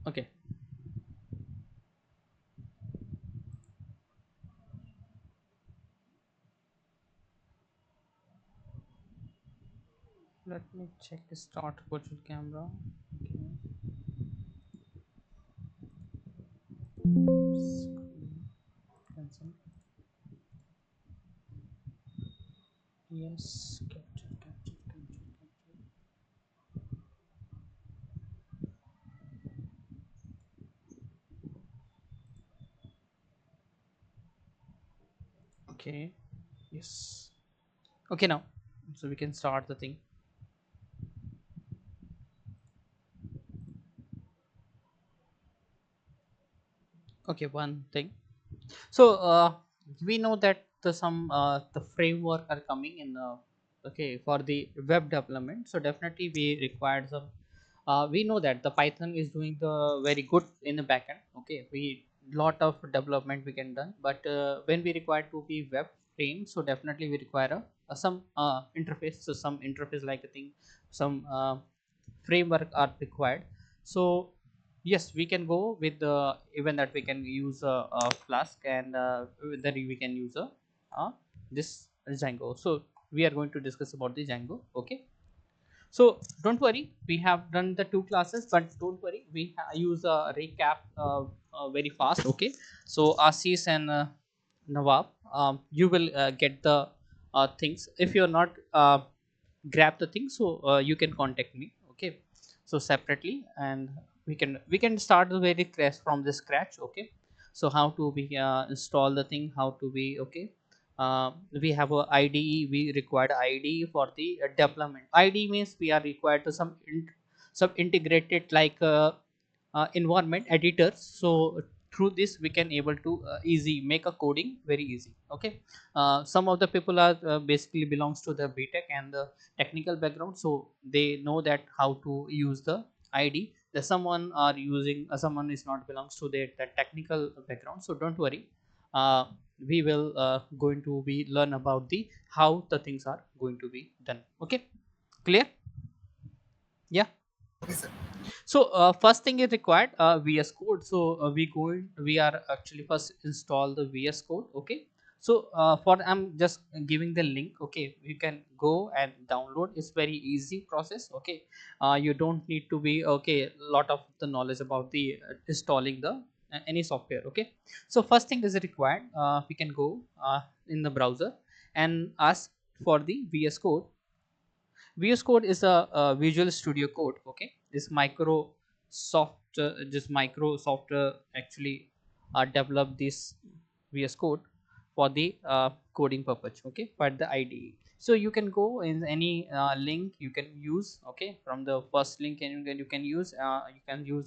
Okay, let me check start virtual camera. Okay. Screen cancel. Yes, capture. Okay, yes. Okay, now so we can start the thing. Okay, one thing. So we know that the framework are coming in okay for the web development. So definitely we required some. We know that the Python is doing the very good in the backend. Okay, we lot of development we can done, but when we require to be web frame, so definitely we require some interface. So some interface like a thing, some framework are required. So yes, we can go with the even that we can use a Flask, and then we can use this Django. So we are going to discuss about the Django. Okay, so don't worry, we have done the two classes, but don't worry, we use a recap very fast. Okay, so Assis and Nawab, you will get the things. If you're not grab the thing, so you can contact me. Okay, so separately, and we can start the very crash from the scratch. Okay, so how to be install the thing, how to be okay. We have a IDE. We required IDE for the development. IDE means we are required to some integrated like environment editors. So through this we can able to easy make a coding very easy. Okay, some of the people are basically belongs to the BTech and the technical background, so they know that how to use the ID. The someone are using someone is not belongs to their technical background, so don't worry. We will going to be learn about the how the things are going to be done. Okay, clear? Yeah. Okay, sir. So first thing is required VS Code. So we are actually first install the VS Code. Okay. So for I'm just giving the link. Okay, you can go and download. It's very easy process. Okay, you don't need to be okay lot of the knowledge about the installing the any software. Okay, so first thing is required. We can go in the browser and ask for the VS Code. VS Code is a Visual Studio Code. Okay, this Microsoft actually developed this VS Code for the coding purpose. Okay, for the IDE. So you can go in any link you can use. Okay, from the first link, and you can use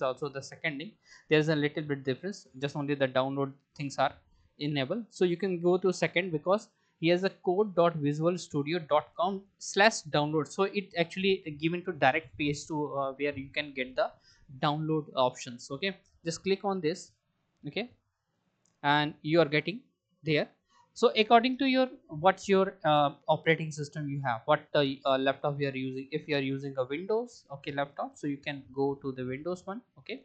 also the second link. There's a little bit difference. Just only the download things are enabled. So you can go to second because here's a code.visualstudio.com/download. So it actually given to direct page to where you can get the download options. Okay, just click on this. Okay, and you are getting there. So according to your what's your operating system you have, what laptop you are using. If you are using a Windows okay laptop, so you can go to the Windows one. Okay,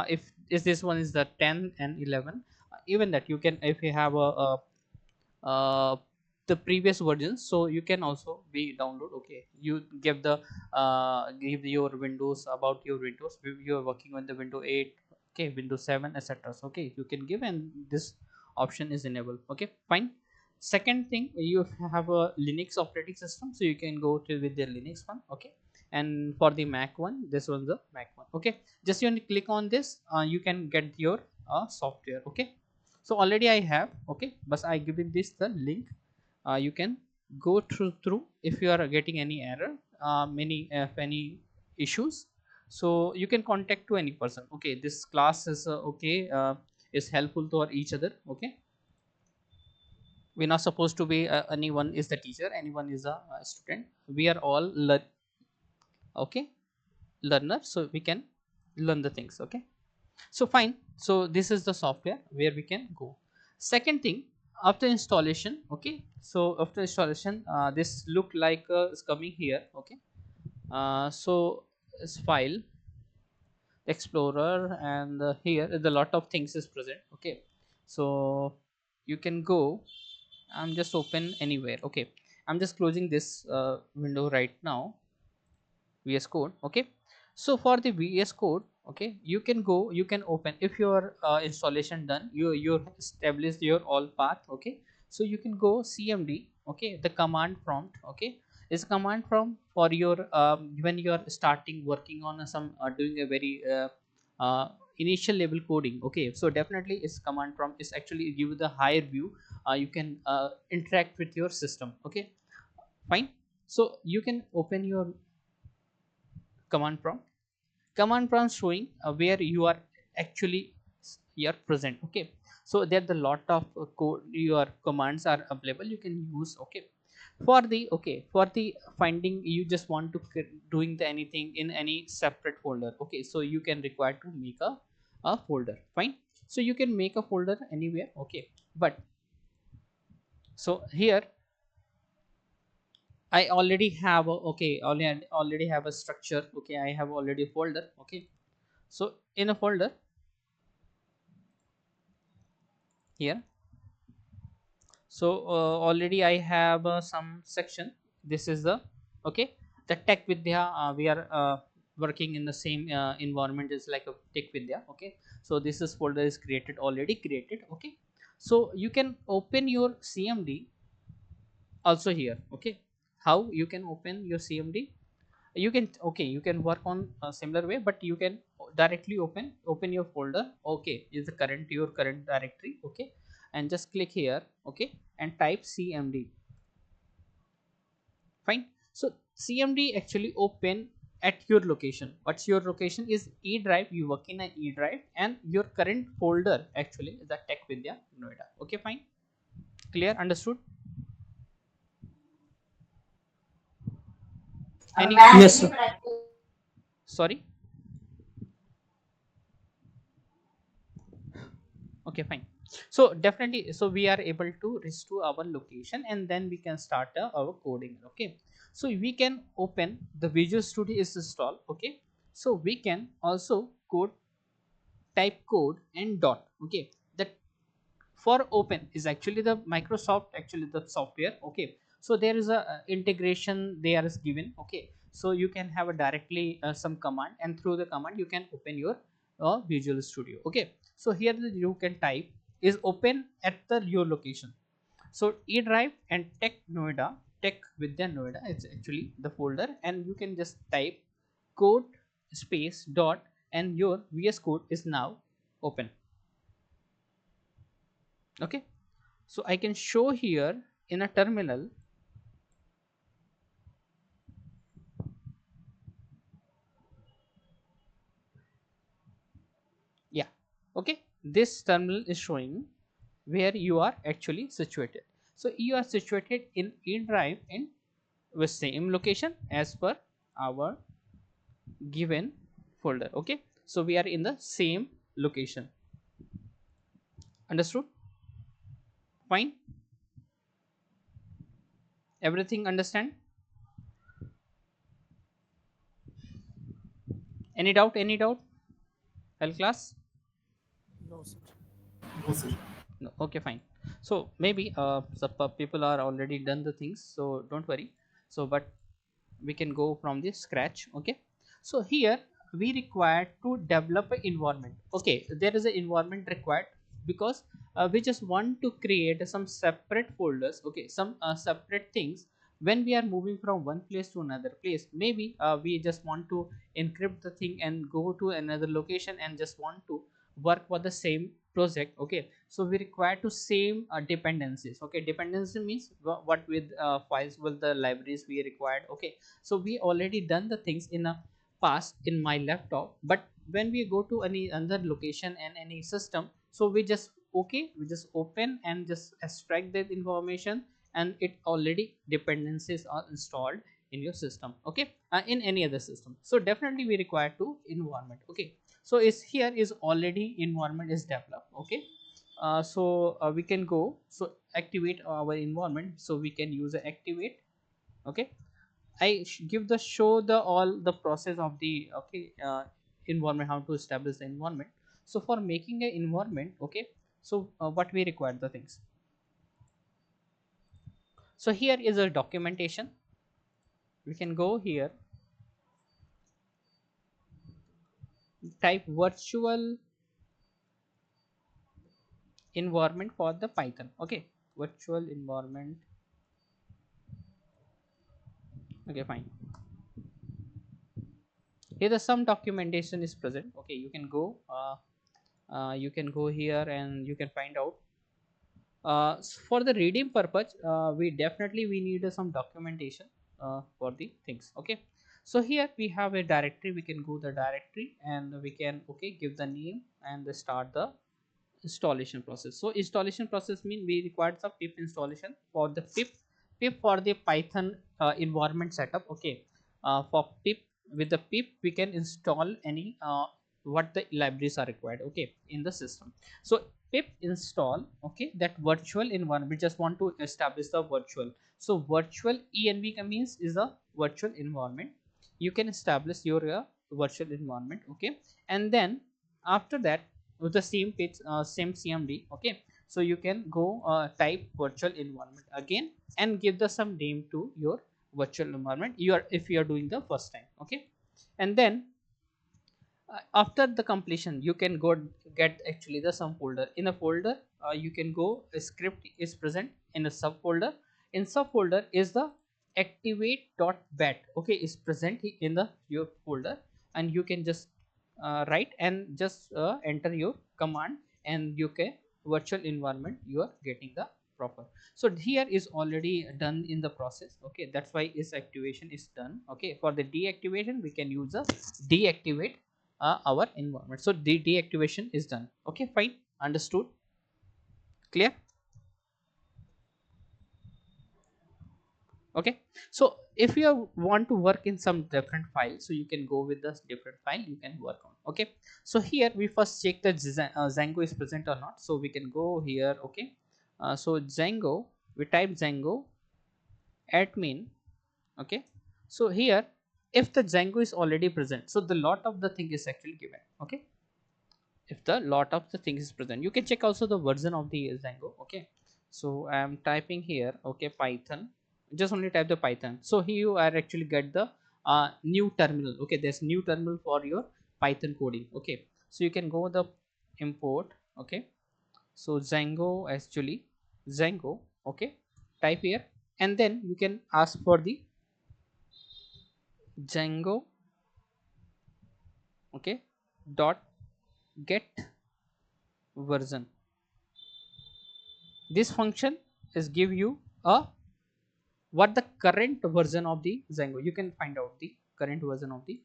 if this one is the 10 and 11, even that you can, if you have uh, the previous versions, so you can also be download. Okay, you give your Windows, about your Windows, you are working on the Windows 8, okay, Windows 7, etc. So, okay, you can give, and this option is enabled. Okay, fine. Second thing, you have a Linux operating system, so you can go to with the Linux one. Okay, and for the Mac one, this one's the Mac one. Okay, just you want to click on this, you can get your software. Okay, so already I have. Okay, but I give it this the link. You can go through if you are getting any error, many if any issues, so you can contact to any person. Okay, this class is okay, is helpful to each other. Okay, we're not supposed to be anyone is the teacher, anyone is a student. We are all okay, learner, so we can learn the things. Okay, so fine. So this is the software where we can go. Second thing, after installation. Okay, so after installation, this look like is coming here. Okay, so this file. Explorer, and here the lot of things is present. Okay, so you can go. I'm just open anywhere. Okay, I'm just closing this window right now. VS Code. Okay, so for the VS Code, okay, you can go, you can open if your installation done, you established your all path. Okay, so you can go CMD. Okay, the command prompt, okay, is command prompt for your when you are starting working on some doing a very initial level coding. Okay, so definitely is command prompt is actually give you the higher view. You can interact with your system. Okay, fine. So you can open your command prompt. Command prompt showing where you are actually you are present. Okay, so there the lot of code your commands are available, you can use. Okay, for the, okay, for the finding you just want to doing the anything in any separate folder. Okay, so you can require to make a folder. Fine, so you can make a folder anywhere. Okay, but so here I already have a, okay, already have a structure. Okay, I have already a folder. Okay, so in a folder here, so already I have some section. This is the, okay, the tech vidya, we are working in the same environment is like a tech vidya. Okay, so this is folder is created, already created. Okay, so you can open your CMD also here. Okay, how you can open your CMD, you can, okay, you can work on a similar way, but you can directly open your folder. Okay, is the current your current directory. Okay, and just click here. Okay, and type CMD. Fine, so CMD actually open at your location. What's your location is E drive, you work in an E drive, and your current folder actually is the Tech Vidya Noida. Okay, fine, clear, understood? Any, Yes, sir. sorry? Okay, fine. So definitely, so we are able to reach to our location, and then we can start our coding. Okay, so we can open the Visual Studio is installed. Okay, so we can also code, type code and dot. Okay, that for open is actually the Microsoft actually the software. Okay, so there is a integration there is given. Okay, so you can have a directly some command, and through the command you can open your Visual Studio. Okay, so here you can type is open at the your location. So E drive and Tech Noida, Tech Vidya Noida, it's actually the folder, and you can just type code space dot, and your VS Code is now open. Okay, so I can show here in a terminal. Yeah, okay, this terminal is showing where you are actually situated. So you are situated in E drive in the same location as per our given folder. Okay, so we are in the same location. Understood? Fine, everything understand? Any doubt, any doubt? L class? No, sir. No, sir. No, okay, fine. So maybe some people are already done the things, so don't worry. So but we can go from the scratch. Okay, so here we require to develop an environment. Okay, there is an environment required because we just want to create some separate folders. Okay, some separate things when we are moving from one place to another place. Maybe we just want to encrypt the thing and go to another location and just want to work for the same project. Okay, so we require to same dependencies. Okay, dependency means what with files will the libraries we required. Okay, so we already done the things in a past in my laptop, but when we go to any other location and any system, so we just, okay, we just open and just extract that information, and it already dependencies are installed in your system. Okay, in any other system, so definitely we require to environment. Okay, so is here is already environment is developed. Okay, so we can go, so activate our environment, so we can use a activate. Okay, I give the show the all the process of the, okay, environment, how to establish the environment. So for making an environment, okay, so what we require the things. So here is a documentation. We can go here, type virtual environment for the Python. Okay, virtual environment. Okay, fine. Here the some documentation is present. Okay, you can go here and you can find out. For the reading purpose, we definitely we need some documentation for the things. Okay, so here we have a directory. We can go the directory and we can, okay, give the name and start the installation process. So installation process mean we require some pip installation for the pip for the Python environment setup. Okay, for pip, with the pip we can install any what the libraries are required, okay, in the system. So pip install, okay, that virtual environment. We just want to establish the virtual. So virtual env means is a virtual environment. You can establish your virtual environment, okay, and then after that with the same page, same cmd, okay, so you can go type virtual environment again and give the some name to your virtual environment you are, if you are doing the first time, okay. And then after the completion you can go get actually the some folder. In a folder you can go, a script is present in a subfolder. In subfolder is the activate.bat, okay, is present in the your folder, and you can just write and just enter your command, and you can virtual environment you are getting the proper. So here is already done in the process, okay, that's why its activation is done. Okay, for the deactivation we can use a deactivate our environment. So the deactivation is done. Okay, fine, understood, clear. Okay, so if you want to work in some different file, so you can go with this different file you can work on. Okay, so here we first check that Django is present or not. So we can go here. Okay, so Django, we type Django admin. Okay, so here if the Django is already present, so the lot of the thing is actually given. Okay, if the lot of the things is present, you can check also the version of the Django. Okay, so I am typing here, okay, Python, just only type the Python. So here you are actually get the new terminal. Okay, there's new terminal for your Python coding. Okay, so you can go the import. Okay, so Django, actually Django, okay, type here, and then you can ask for the Django, okay, dot get version. This function is give you a what the current version of the Django. You can find out the current version of the.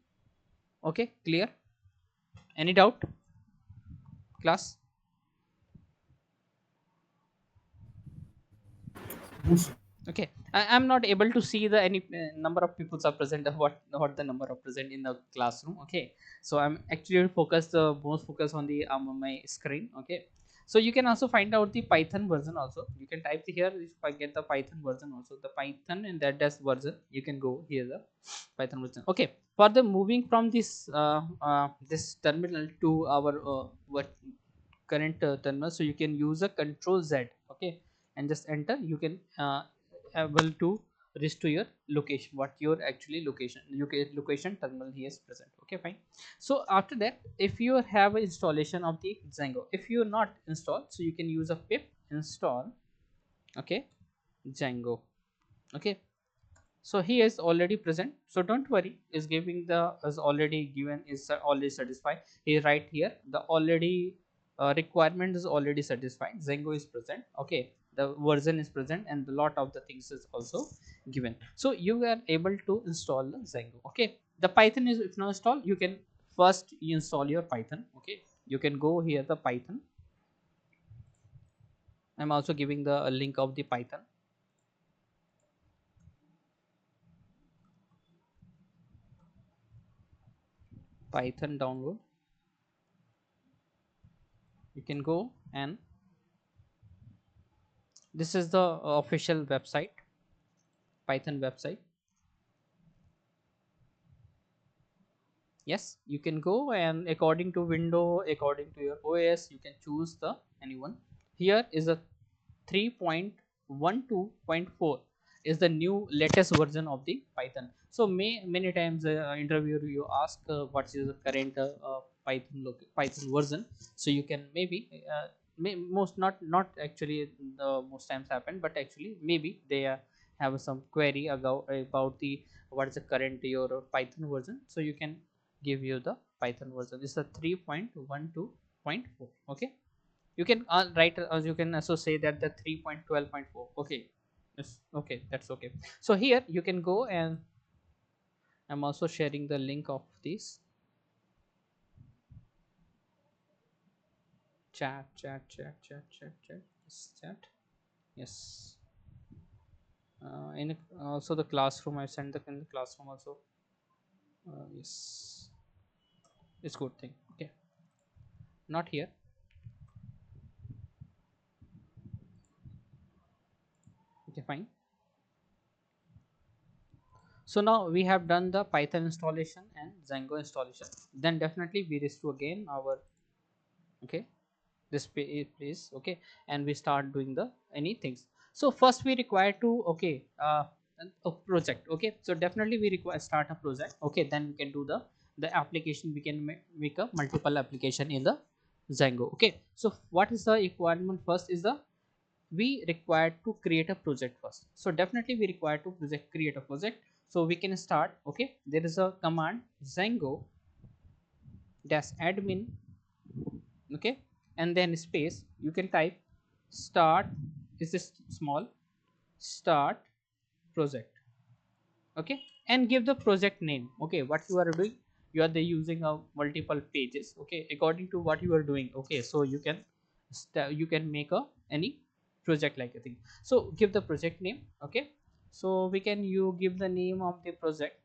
Okay, clear. Any doubt, class? Okay, I'm not able to see the any number of people are present. What the number of present in the classroom. Okay, so I'm actually focused most focused on the my screen. Okay, so you can also find out the Python version also. You can type here if I get the Python version also, the Python and that's version. You can go here the Python version. Okay, for the moving from this terminal to our what current terminal, so you can use a control Z. Okay, and just enter. You can able to reach to your location, what your actually location, location terminal here is present. Okay, fine. So after that, if you have an installation of the Django, if you not installed, so you can use a pip install, okay, Django. Okay, so he is already present, so don't worry, is giving the is already given, is already satisfied. He right here the already requirement is already satisfied. Django is present. Okay, the version is present and the lot of the things is also given, so you are able to install the Django. Okay, the Python is if not installed, you can first install your Python. Okay, you can go here the Python. I'm also giving the link of the Python. Python download. You can go, and this is the official website, Python website. Yes, you can go and according to window, according to your OS, you can choose the anyone. Here is a 3.12.4 is the new latest version of the Python. So many times interviewer you ask what is the current Python version. So you can maybe most not actually the most times happen, but actually maybe they have some query about the what is the current your Python version. So you can give you the Python version. This is a 3.12.4. Okay, you can write as you can also say that the 3.12.4. Okay, yes, okay, that's okay. So here you can go, and I'm also sharing the link of this chat. Yes, in also the classroom I sent the in the classroom also. Yes, it's good thing. Okay, not here. Okay, fine. So now we have done the Python installation and Django installation. Then definitely we restore again our, okay, this place. Okay, and we start doing the any things. So first we require to, okay, a project. Okay, so definitely we require start a project. Okay, then we can do the application. We can make a multiple application in the Django. Okay, so what is the requirement? First is the we require to create a project first. So definitely we require to create a project. So we can start. Okay, there is a command Django dash admin. Okay, and then space, you can type start, is this small, start project. Okay, and give the project name. Okay, what you are doing, you are the using a multiple pages. Okay, according to what you are doing. Okay, so you can you can make a any project like a thing. So give the project name. Okay, so we can you give the name of the project.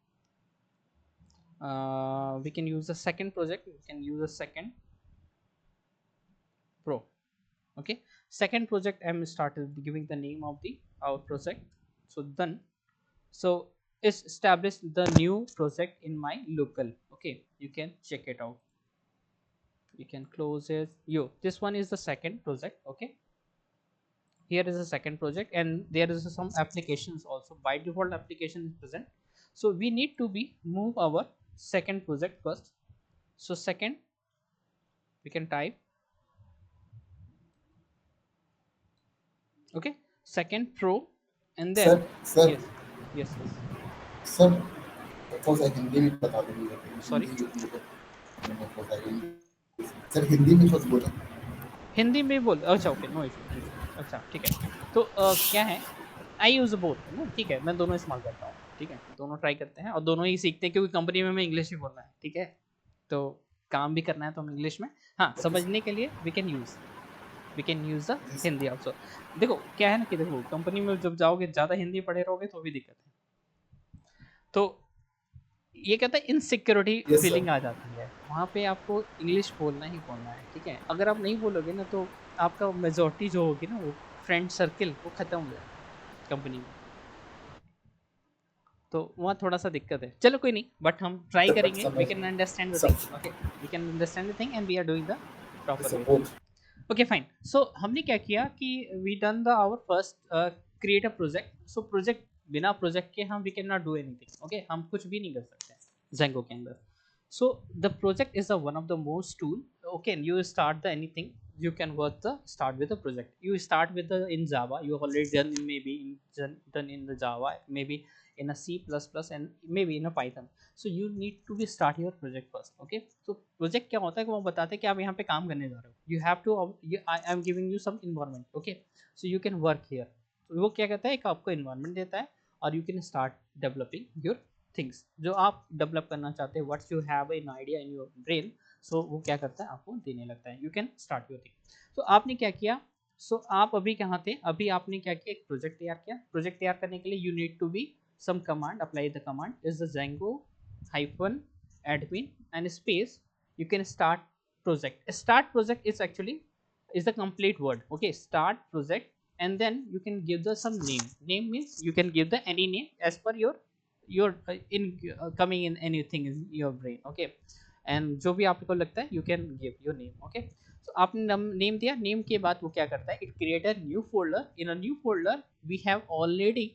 We can use the second project. We can use a second pro. Okay, second project I'm started giving the name of the our project. So then, so it's established the new project in my local. Okay, you can check it out. You can close it. You, this one is the second project. Okay, here is the second project, and there is some applications also. By default application is present, so we need to be move our second project first. So second, we can type, okay, second pro, and then, sir sir yes, yes, yes, sir थोड़ा सा हिंदी में बता देंगे sorry, Hindi थोड़ा सा sir Hindi में थोड़ा बोला हिंदी में बोल, अच्छा, okay, no issue, no issue, अच्छा, ठीक है। तो क्या है, आई यूज़ बोथ ना, ठीक है, मैं दोनों इस्तेमाल करता हूँ, ठीक है, दोनों ट्राई करते हैं और दोनों ही सीखते हैं, क्योंकि कंपनी में हमें इंग्लिश ही बोलना है, ठीक है, तो काम भी करना है तो हम इंग्लिश में, हाँ, समझने के लिए we can use the Hindi also. देखो क्या है ना कि देखो कंपनी में जब जाओगे ज़्यादा हिंदी पढ़े रहोगे तो भी दिक्कत है। तो ये कहता है इनसिक्योरिटी यस फीलिंग सर आ जाती है, वहाँ पे आपको इंग्लिश बोलना ही बोलना है, ठीक है, अगर आप नहीं बोलोगे ना तो आपका मेजोरिटी जो होगी ना वो फ्रेंड सर्किल वो खत्म हो जाएगा कंपनी में, तो वहाँ थोड़ा सा दिक्कत है। चलो कोई नहीं, बट हम ट्राई सर बट करेंगे, वी समझ कैन अंडरस्टैंड द थिंग। सब okay, we can understand the thing and we are doing the proper way. Support okay fine, so हमने क्या किया कि we done the our first create a project. So project, बिना project के हम we can not do anything. Okay, हम कुछ भी नहीं कर सकते Django के अंदर। So the project is the one of the most tool. Okay, you start the anything, you can work the start with the project. You start with the in Java, you have already done in maybe done in the Java, maybe in a C++ and maybe in a Python. So you need to be start your project first. Okay, so project क्या होता है कि वो बताते हैं कि आप यहाँ पे काम करने जा रहे हो, you have to I am giving you some environment. Okay, so you can work here. तो वो क्या कहता है, एक आपको environment देता है और you can start developing your things जो आप डेवलप करना चाहते हैं, what's you have an idea in your brain. So वो क्या करता है, आपको देने लगता है, you can start your thing. तो आपने क्या किया, सो आप अभी कहाँ थे, अभी आपने क्या किया, एक प्रोजेक्ट तैयार किया। प्रोजेक्ट तैयार करने के लिए you need to be some command, apply the command is the Django hyphen admin and space, you can start project. Start project is actually is the complete word. Okay, start project, and then you can give the some name. Name means you can give the any name as per your your in coming in anything in your brain, okay, and जो भी आपको लगता है you can give your name, okay. So आपने name दिया, name के बाद वो क्या करता है, it create a new folder. In a new folder we have already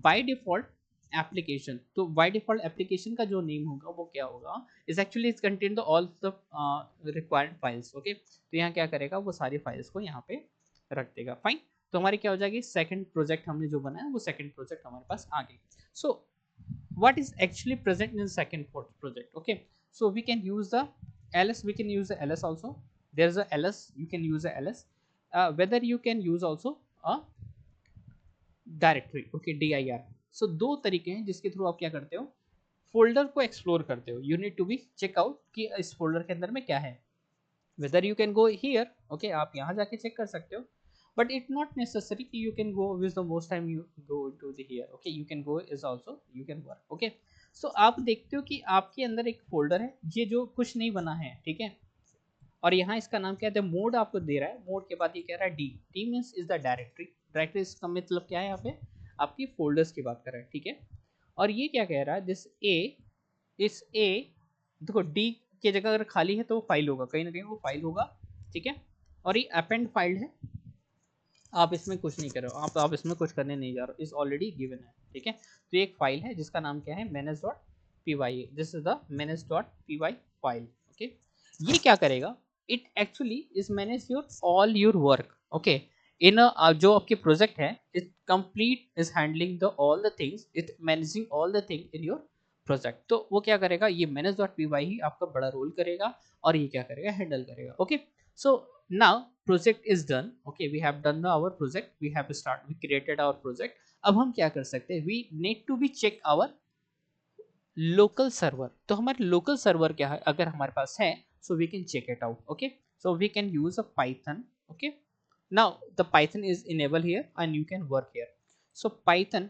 by default application, तो बाय डिफॉल्ट एप्लीकेशन का जो नेम होगा वो क्या होगा, is actually is contain the all the required files, okay. तो यहाँ क्या करेगा, वो सारी फाइल्स को यहाँ पे रख देगा, फाइन। तो हमारी क्या हो जाएगी, सेकंड प्रोजेक्ट हमने जो बनाया वो सेकंड प्रोजेक्ट हमारे पास आ गई। सो what is actually present in the second project, okay, so we can use the ls, we can use the ls also, there's a ls, you can use the ls, whether you can use also a directory, okay, dir। सो दो तरीके हैं जिसके through आप क्या करते हो, folder को explore करते हो। You need to be check out कि इस फोल्डर के अंदर में क्या है, whether you can go here, okay, आप यहाँ जाके चेक कर सकते हो, बट इट नॉट नेसेसरी कि you can go with the most time you go to the here, okay, you can go is also you can work, okay. So आप देखते हो कि आपके अंदर एक फोल्डर है, ये जो कुछ नहीं बना है, ठीक है, और यहाँ इसका नाम क्या है, मोड आपको दे रहा है, मोड के बाद ये कह रहा है D, D means is the directory, directory इसका मतलब क्या है, यहाँ पे आपकी फोल्डर्स की बात कर रहा है, ठीक है। और ये क्या कह रहा है, दिस ए, इस ए, देखो डी की जगह अगर खाली है तो वो फाइल होगा, कहीं ना कहीं वो फाइल होगा, ठीक है। और ये अपेंड फाइल है, आप इसमें कुछ नहीं कर रहे हो, आप इसमें कुछ करने नहीं जा रहे हो, इज ऑलरेडी गिवन है, ठीक है। तो एक फाइल है जिसका नाम क्या है, manage dot P Y, this is the manage dot P Y file, okay. ये क्या करेगा, it actually is manage your all your work, okay, in जो आपके प्रोजेक्ट है, it complete is handling the all the things, it managing all the thing in your project. तो वो क्या करेगा, ये manage डॉट पी वाई ही आपका बड़ा रोल करेगा और ये क्या करेगा, हैंडल करेगा, okay. So now project is done, okay, we have done our project, we have start, we created our project। अब हम क्या कर सकते हैं, we need to be check our local server। तो हमारे local server क्या है, अगर हमारे पास है, so we can check it out, okay, so we can use a python, okay, now the python is enabled here and you can work here। so python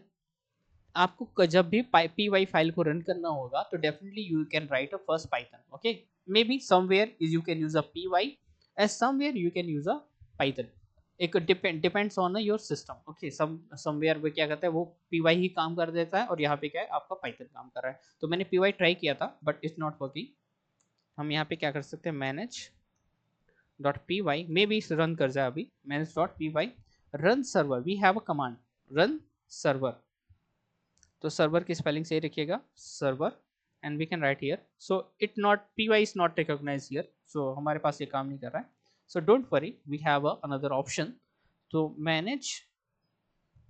आपको जब भी पी वाई फाइल को run करना होगा तो definitely you can write a first Python, okay, maybe somewhere is you can use a P Y, as somewhere you can use a Python, एक depends on your system, okay. Somewhere वो क्या करता है, वो P Y ही काम कर देता है और यहाँ पे क्या है, आपका पाइथन काम कर रहा है। तो मैंने पी वाई ट्राई किया था बट इट्स नॉट वर्किंग। हम यहाँ पे क्या कर सकते हैं, manage dot P Y, maybe run कर जाए अभी, manage dot P Y run server, we have a command run server. तो सर्वर की स्पेलिंग सही रखिएगा, server, and we can write here, so it not P Y is not recognise here, so हमारे पास ये काम नहीं कर रहा है, so don't worry, we have another option. तो manage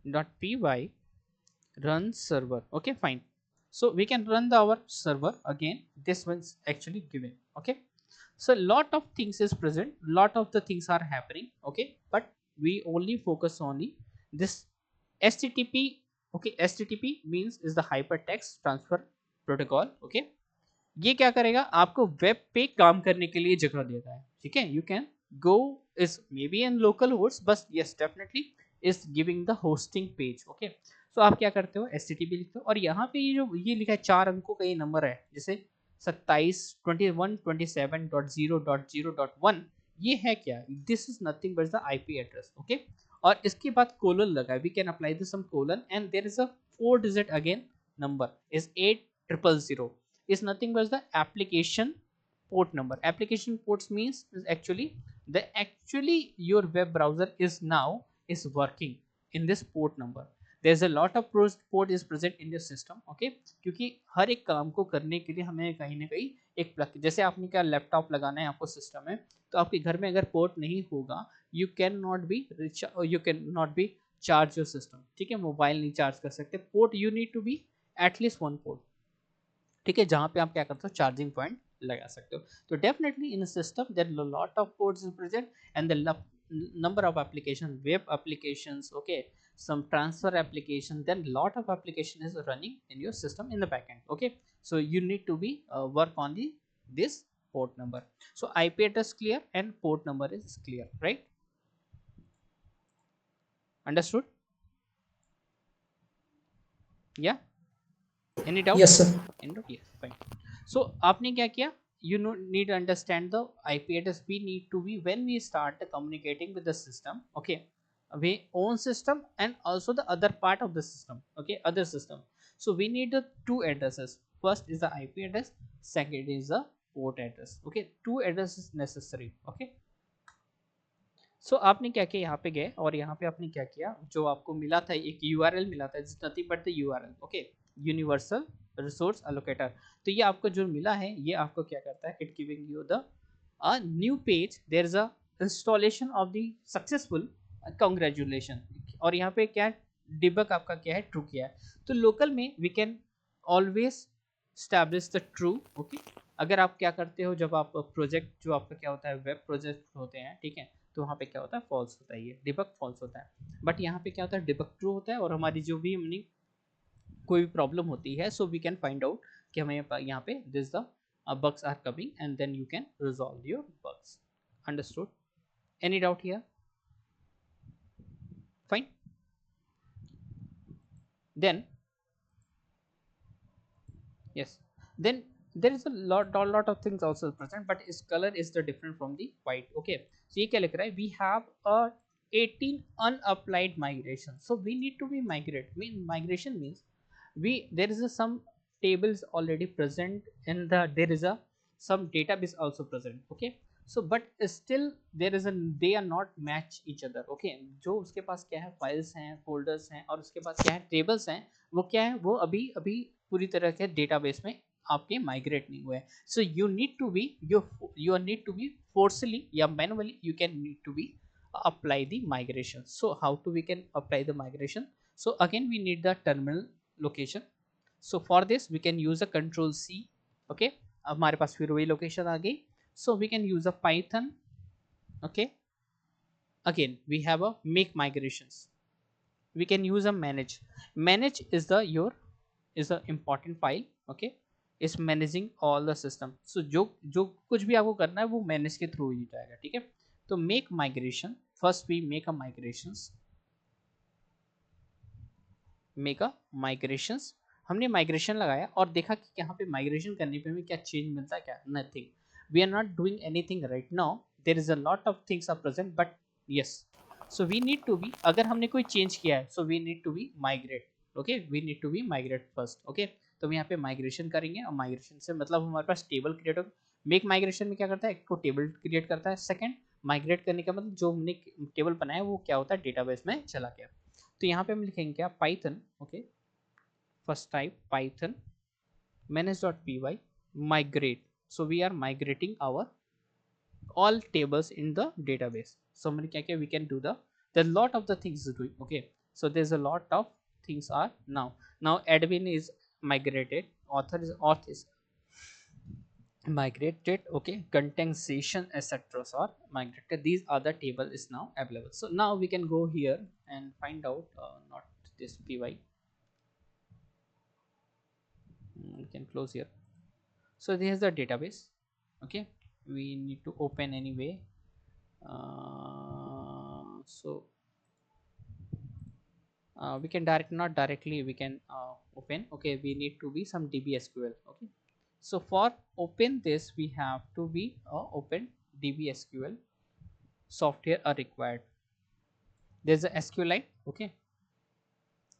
dot P Y run server, okay, fine, so we can run our server again, this one's actually given, okay। so lot of things is present, lot of the things are happening, okay, but we only focus only this http, okay, http means is the hypertext transfer protocol, okay। ये क्या करेगा, आपको web पे काम करने के लिए जगह देता है, ठीक है, you can go is maybe in local host, बस yes definitely is giving the hosting page, okay. So आप क्या करते हो, एस लिखते हो, और यहाँ पे ये जो ये लिखा है 4 अंकों का ये नंबर है, जैसे 27 21 27.0.0.1, ये है क्या, this is nothing but the IP address, okay. और इसके बाद कोलन लगा है, we can apply this some colon and there is a 4 digit again number is 8000, is nothing but the application port number, application ports means is actually your web browser is now is working in this port number, there's a lot of port is present in the system, okay। क्योंकि हर एक काम को करने के लिए हमें कहीं ना कहीं एक प्लग, जैसे आपने क्या लैपटॉप लगाना है आपको सिस्टम में, तो आपके घर में अगर पोर्ट नहीं होगा, you can not be charge your system, ठीक है, मोबाइल नहीं चार्ज कर सकते, port you need to be at least 1 port, ठीक है, जहां पे आप क्या करते हो, चार्जिंग पॉइंट लगा सकते हो। तो definitely in system there lot of ports is present and the number of application, web applications, okay, some transfer application, then lot of application is running in your system in the backend, okay। so you need to be work on this port number, so ip address clear and port number is clear, right, understood, yeah, any doubt, Yes, sir. yes, fine। so आपने क्या किया, you need to understand the IP address, we need to be when we start communicating with the system, okay, we own system and also the other part of the system, okay, other system, So we need the two addresses. First is the IP address, second is the port address. Okay, two addresses necessary. Okay, सो आपने क्या किया, यहाँ पे गए और यहाँ पे आपने क्या किया, जो आपको मिला था एक URL मिला था, it's nothing but the URL, okay, universal resource allocator. तो ये आपको जो मिला है ये आपको क्या करता है, it giving you the a new page, there is a installation of the successful, congratulation. और यहाँ पे क्या डिबग आपका क्या है, ट्रू किया है। तो लोकल में we can always establish the true. Okay, अगर आप क्या करते हो, जब आप प्रोजेक्ट जो आपका क्या होता है, वेब प्रोजेक्ट होते हैं, ठीक है, तो वहाँ पे क्या होता है, फॉल्स होता है, ये डिबग फॉल्स होता है। बट यहाँ पे क्या होता है, डिबग ट्रू होता है, और हमारी जो भी हमने कोई भी प्रॉब्लम होती है, so we can find out कि हमें यहाँ पे this the bugs are coming and then you can resolve your bugs. Understood? Any doubt here? Fine. Then yes, then there is a lot of things also present, but its color is the different from the white. Okay, so ये क्या लिख रहा है, we have a 18 unapplied migration, so we need to be migrate, mean migration means we there is a some tables already present in the, there is a some database also present. Okay, so but still there is a, they are not match each other. Okay, जो उसके पास क्या है, files हैं, folders हैं, और उसके पास क्या है, tables हैं, वो क्या है, वो अभी अभी पूरी तरह के डेटाबेस में आपके माइग्रेट नहीं हुए हैं। So you need to be you need to be forcefully या manually you can need to be apply the migration. So how to we can apply the migration? So again we need the terminal location. So for this we can use a control C. Okay, हमारे पास फिर वही location आ गई. So we can use a Python. Okay, again we have a make migrations. We can use a manage is the your is the important file. Okay, is managing all the system. So जो जो कुछ भी आपको करना है वो manage के through ही जाएगा. ठीक है, तो make migration, first we make a migrations. हमने माइग्रेशन लगाया और देखा कि यहाँ पे माइग्रेशन करने पे हमें क्या चेंज मिलता है, क्या, nothing. We are not doing anything right now, there is a lot of things are present, but yes, so we need to be, अगर हमने कोई चेंज किया है, so we need to be migrate. Okay, we need to be migrate first. Okay, तो हम यहाँ पे migration करेंगे, और माइग्रेशन से मतलब हमारे पास टेबल क्रिएट होगा. मेक माइग्रेशन में क्या करता है, एक तो टेबल क्रिएट करता है, सेकंड माइग्रेट करने का मतलब जो हमने टेबल बनाया वो क्या होता है, डेटाबेस में चला गया. तो यहाँ पे हम लिखेंगे क्या, Python. Okay, first type python manage.py migrate. So we are migrating our all tables in the database. So हमने क्या किया, we can do the lot of the things is doing. Okay, so there's a lot of things are now admin is migrated, auth is migrated. Okay, contention etc are migrated, these are the table is now available. So now we can go here and find out not this py, we can close here. So this is the database. Okay, we need to open anyway. So we can not directly we can open. Okay, we need to be some dbsql. Okay, so for open this we have to be open dbsql software are required. There's a sqlite. Okay,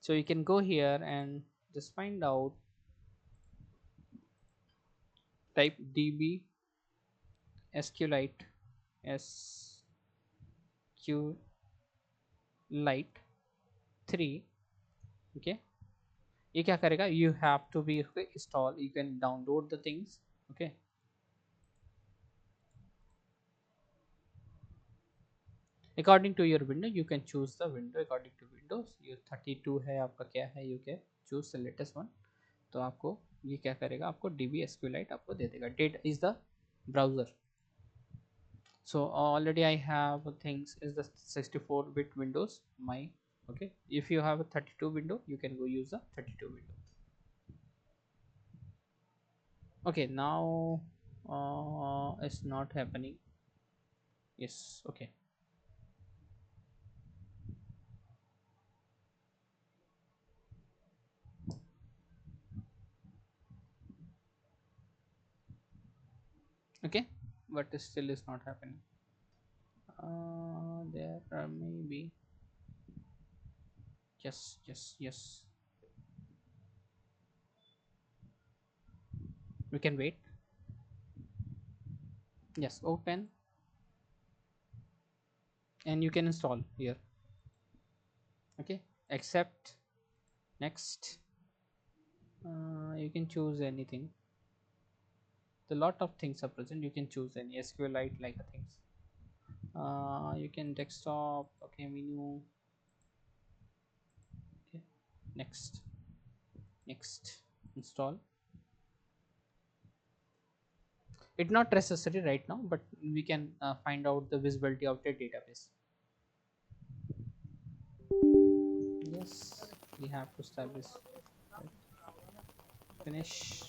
so you can go here and just find out, type db sqlite sqlite 3. Okay, ये क्या करेगा, you have to be install, you can download the things. Okay, according to your window you can choose the window according to windows. ये 32 है आपका, क्या है, you can choose the latest one. तो आपको ये क्या करेगा, आपको db sqlite आपको दे देगा. date is the browser. So already I have things is the 64-bit windows my. Okay, if you have a 32 window you can go use the 32 window. Okay, now it's not happening. Yes, okay. Okay, but it still is not happening. There are maybe yes. We can wait. Yes, open, and you can install here. Okay, accept, next. You can choose anything. The lot of things are present. You can choose any SQLite like things. You can desktop. Okay, menu. Okay, next, next, install. It's not necessary right now, but we can find out the visibility of the database. Yes, we have to establish. Right. Finish.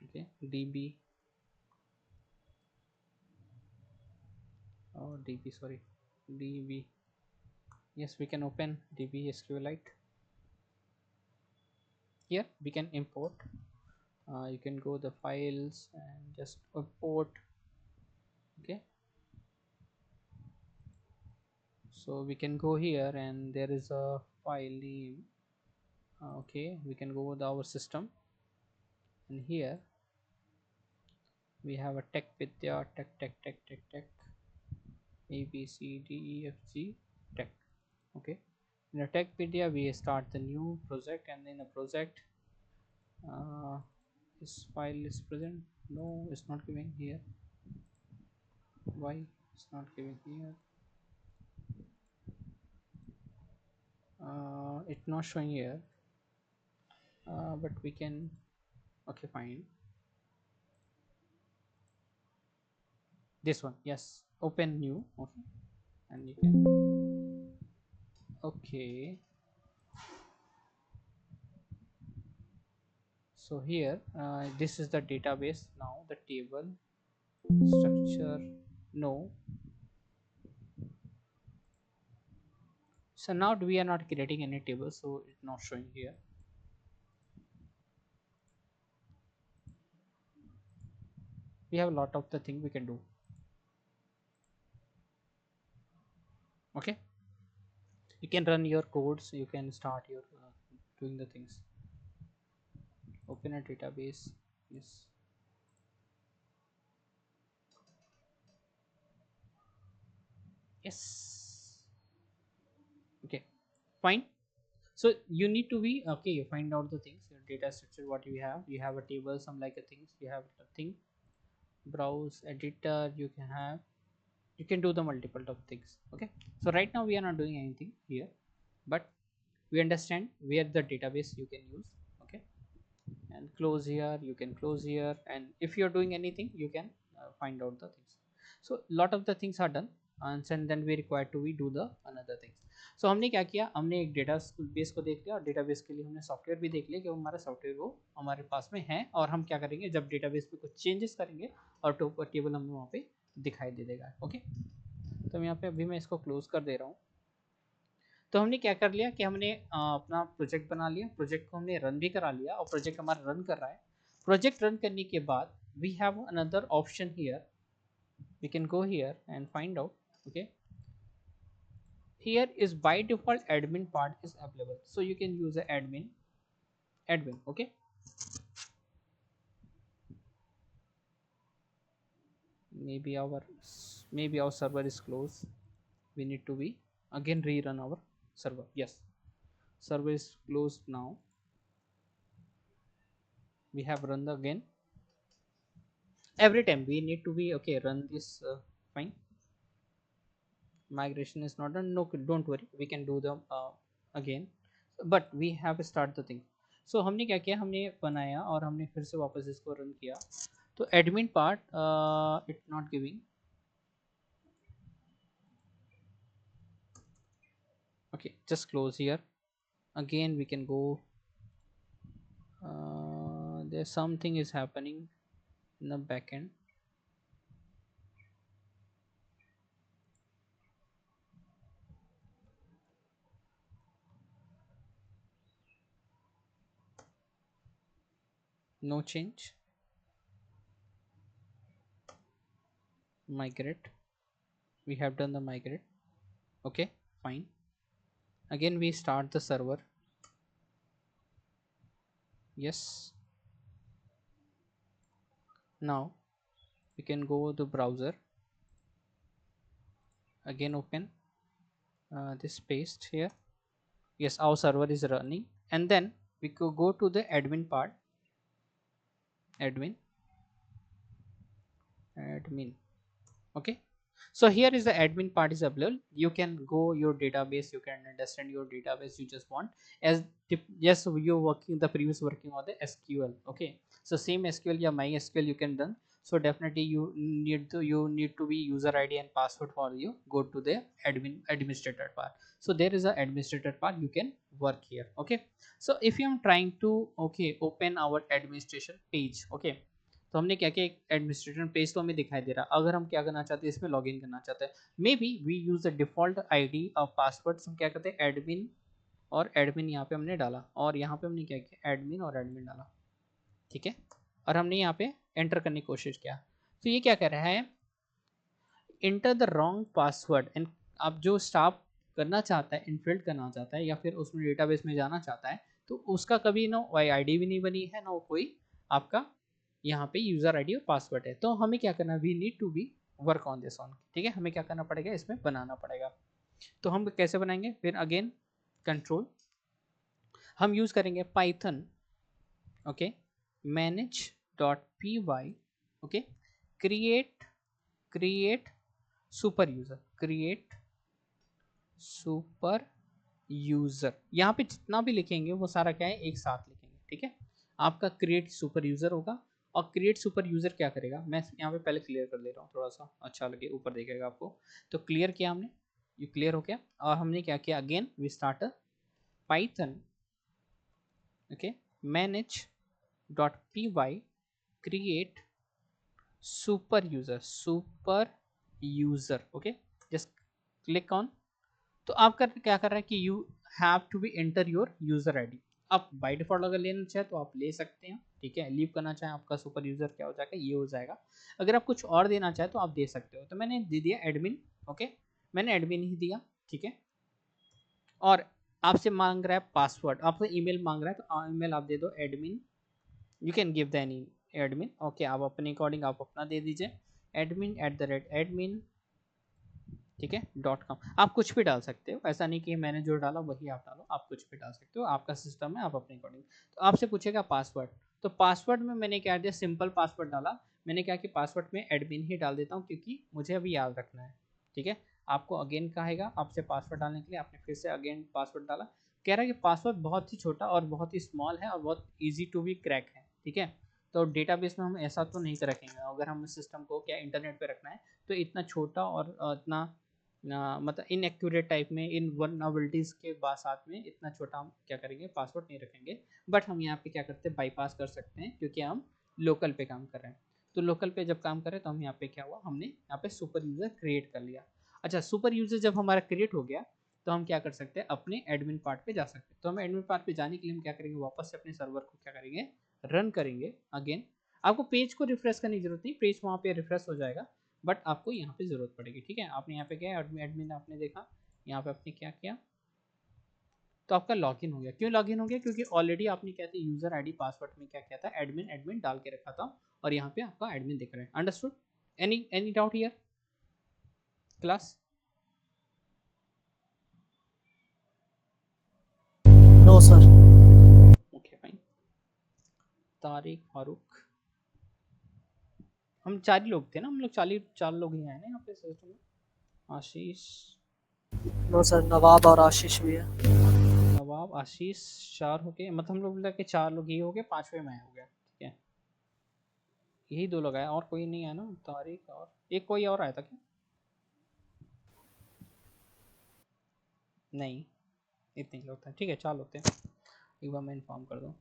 Okay, DB. Oh, DB. Sorry, DB. Yes, we can open DB SQLite. Here we can import. You can go the files and just import. Okay, so we can go here and there is a file name. Okay, we can go with our system, and here we have a tech vidya tech a b c d e f g tech. Okay, in a tech vidya we start the new project, and in a project this file is present. No, it's not giving here. Why it's not giving here? It's not showing here, but we can. Okay, fine. This one, yes, open new. Okay, and you can. Okay, so here this is the database. Now the table structure, no. So now we are not creating any table, so it's not showing here. We have a lot of the thing we can do. Okay, you can run your codes, you can start your doing the things. Open a database. Yes, yes. Okay, fine. So you need to be okay. You find out the things, your data structure, what you have a table, some like a things, you have a thing, browse editor, you can have, you can do the multiple of things. Okay, so right now we are not doing anything here, but we understand where the database you can use. Okay, and close here, you can close here, and if you're doing anything you can find out the things. So lot of the things are done, and then we require to we do the another things. So हमने क्या किया, हमने एक data base को देख लिया और database के लिए हमने सॉफ्टवेयर भी देख लिया कि हमारा सॉफ्टवेयर वो हमारे पास में है, और हम क्या करेंगे जब डेटाबेस पे कुछ चेंजेस करेंगे और टेबल हमें वहाँ पे दिखाई दे देगा. ओके, तो यहाँ पे अभी मैं इसको क्लोज कर दे रहा हूँ. तो हमने क्या कर लिया कि हमने अपना प्रोजेक्ट बना लिया, प्रोजेक्ट को हमने रन भी करा लिया और प्रोजेक्ट हमारा रन कर रहा है. प्रोजेक्ट रन करने के बाद we have another option here, we can go here and find out. Okay, here is by default admin part is available, so you can use a admin. Okay, maybe our server is closed, we need to be again rerun our server. Yes, server is closed now, we have run the again. Every time we need to be okay run this. Fine, migration is not done, no, don't worry, we can do them again, but we have to start the thing. So हमने क्या किया, हमने बनाया और हमने फिर से वापस इसको रन किया. तो admin part it's not giving. Okay, just close here, again we can go. There's something is happening in the backend. No change, migrate, we have done the migrate. Okay, fine. Again we start the server. Yes. Now we can go to browser. Again open this paste here. Yes, our server is running, and then we could go to the admin part. Admin. Okay, so here is the admin part is available. You can go your database, you can understand your database you just want. As yes, you're working the previous working on the SQL. Okay, so same SQL, yeah, MySQL you can done. So definitely you need to be user ID and password for you. Go to the administrator part. So there is a administrator part, you can work here. Okay, so if you am trying to open our administration page. Okay, तो हमने क्या किया, एक administrator page तो हमें दिखाई दे रहा है. अगर हम क्या करना चाहते हैं, इसमें लॉगिन करना चाहते हैं, maybe we use the default ID और पासवर्ड. हम क्या करते हैं, एडमिन और एडमिन यहाँ पे हमने डाला, और यहाँ पे हमने क्या किया, एडमिन और एडमिन डाला. ठीक है, और हमने यहाँ पे एंटर करने की कोशिश किया. तो ये क्या कर रहा है, enter the wrong password. And आप जो स्टाफ करना चाहता है, इनफिल्ड करना चाहता है, या फिर उसमें डेटाबेस में जाना चाहता है, तो उसका कभी ना आईडी भी नहीं बनी है, ना कोई आपका यहाँ पे यूजर आईडी और पासवर्ड है. तो हमें क्या करना, we need to be work on this on. ठीक है, हमें क्या करना पड़ेगा, इसमें बनाना पड़ेगा. तो हम कैसे बनाएंगे, फिर अगेन कंट्रोल, हम यूज करेंगे Python. Okay, manage dot P Y. Okay, create super user, create super user. यहाँ पे जितना भी लिखेंगे वो सारा क्या है, एक साथ लिखेंगे. ठीक है, आपका क्रिएट सुपर यूजर होगा. और क्रिएट सुपर यूजर क्या करेगा, मैं यहाँ पे पहले क्लियर कर ले रहा हूँ, थोड़ा सा अच्छा लगे, ऊपर देखेगा आपको. तो क्लियर किया हमने, ये क्लियर हो गया. और हमने क्या किया, again we start Python. Okay, manage dot P Y create super user. Okay, just click on. तो आपका क्या कर रहा है कि you have to be enter your user ID. आप बाय डिफॉल्ट अगर लेना चाहे तो आप ले सकते हैं. ठीक है, लीव करना चाहे आपका सुपर यूजर क्या हो जाएगा, ये हो जाएगा. अगर आप कुछ और देना चाहे तो आप दे सकते हो. तो मैंने दे दिया एडमिन. ओके, मैंने एडमिन ही दिया. ठीक है, और आपसे मांग रहा है पासवर्ड, आपसे ईमेल मांग रहा है, तो ईमेल आप दे दो admin. You can give the any admin. Okay, आप अपने अकॉर्डिंग आप अपना दे दीजिए, admin@admin. ठीक है, .com. आप कुछ भी डाल सकते हो, ऐसा नहीं कि मैंने जो डाला वही आप डालो, आप कुछ भी डाल सकते हो, आपका सिस्टम है, आप अपने अकॉर्डिंग. तो आपसे पूछेगा पासवर्ड. तो पासवर्ड में मैंने क्या दिया, सिंपल पासवर्ड डाला. मैंने क्या कि पासवर्ड में एडमिन ही डाल देता हूँ, क्योंकि मुझे अभी याद रखना है. ठीक है, आपको अगेन कहेगा आपसे पासवर्ड डालने के लिए, आपने फिर से अगेन पासवर्ड डाला. कह रहा है कि पासवर्ड बहुत ही छोटा और बहुत ही स्मॉल है और बहुत ईजी टू बी क्रैक है. ठीक है, तो डेटाबेस में हम ऐसा तो नहीं रखेंगे, अगर हम सिस्टम को क्या इंटरनेट पे रखना है तो इतना छोटा और इतना मतलब इनएक्यूरेट टाइप में, इन वनरेबिलिटीज़ के बाद साथ में इतना छोटा हम क्या करेंगे, पासवर्ड नहीं रखेंगे. बट हम यहाँ पे क्या करते हैं, बाईपास कर सकते हैं, क्योंकि हम लोकल पे काम कर रहे हैं. तो लोकल पे जब काम करें तो हम यहाँ पे क्या हुआ, हमने यहाँ पे सुपर यूज़र क्रिएट कर लिया. अच्छा, सुपर यूज़र जब हमारा क्रिएट हो गया तो हम क्या कर सकते हैं, अपने एडमिन पार्ट पे जा सकते हैं. तो हम एडमिन पार्ट पे जाने के लिए हम क्या करेंगे, वापस से अपने सर्वर को क्या करेंगे, रन करेंगे. अगेन आपको पेज को रिफ्रेश करने की जरूरत नहीं, पेज वहाँ पे रिफ्रेश हो जाएगा, बट आपको यहाँ पे जरूरत पड़ेगी. ठीक है, आपने यहाँ पे क्या एडमिन आपने देखा, यहाँ पे आपने क्या किया, तो आपका लॉगिन हो गया. क्यों लॉगिन हो गया, क्योंकि ऑलरेडी आपने क्या था, यूजर आईडी पासवर्ड में क्या किया था, एडमिन एडमिन डाल के रखा था, और यहाँ पे आपका एडमिन दिख रहा है. Understood? Any doubt here class? No, sir. Okay fine. Tariq, Farooq, हम 4 ही लोग थे ना, हम लोग 4 लोग ही हैं ना यहाँ पे सिस्टम में. आशीष, No, sir. नवाब और आशीष भी है. नवाब, आशीष, 4 हो गए, मतलब हम लोग लगे 4 लोग ही हो गए, 5वें मैं हो गया. ठीक है, यही 2 लोग आए, और कोई नहीं है ना, तारिक और एक कोई और आया था क्या? नहीं, इतने ही लोग थे. ठीक है, 4 लोग थे, एक बार मैं इन्फॉर्म कर दूँ.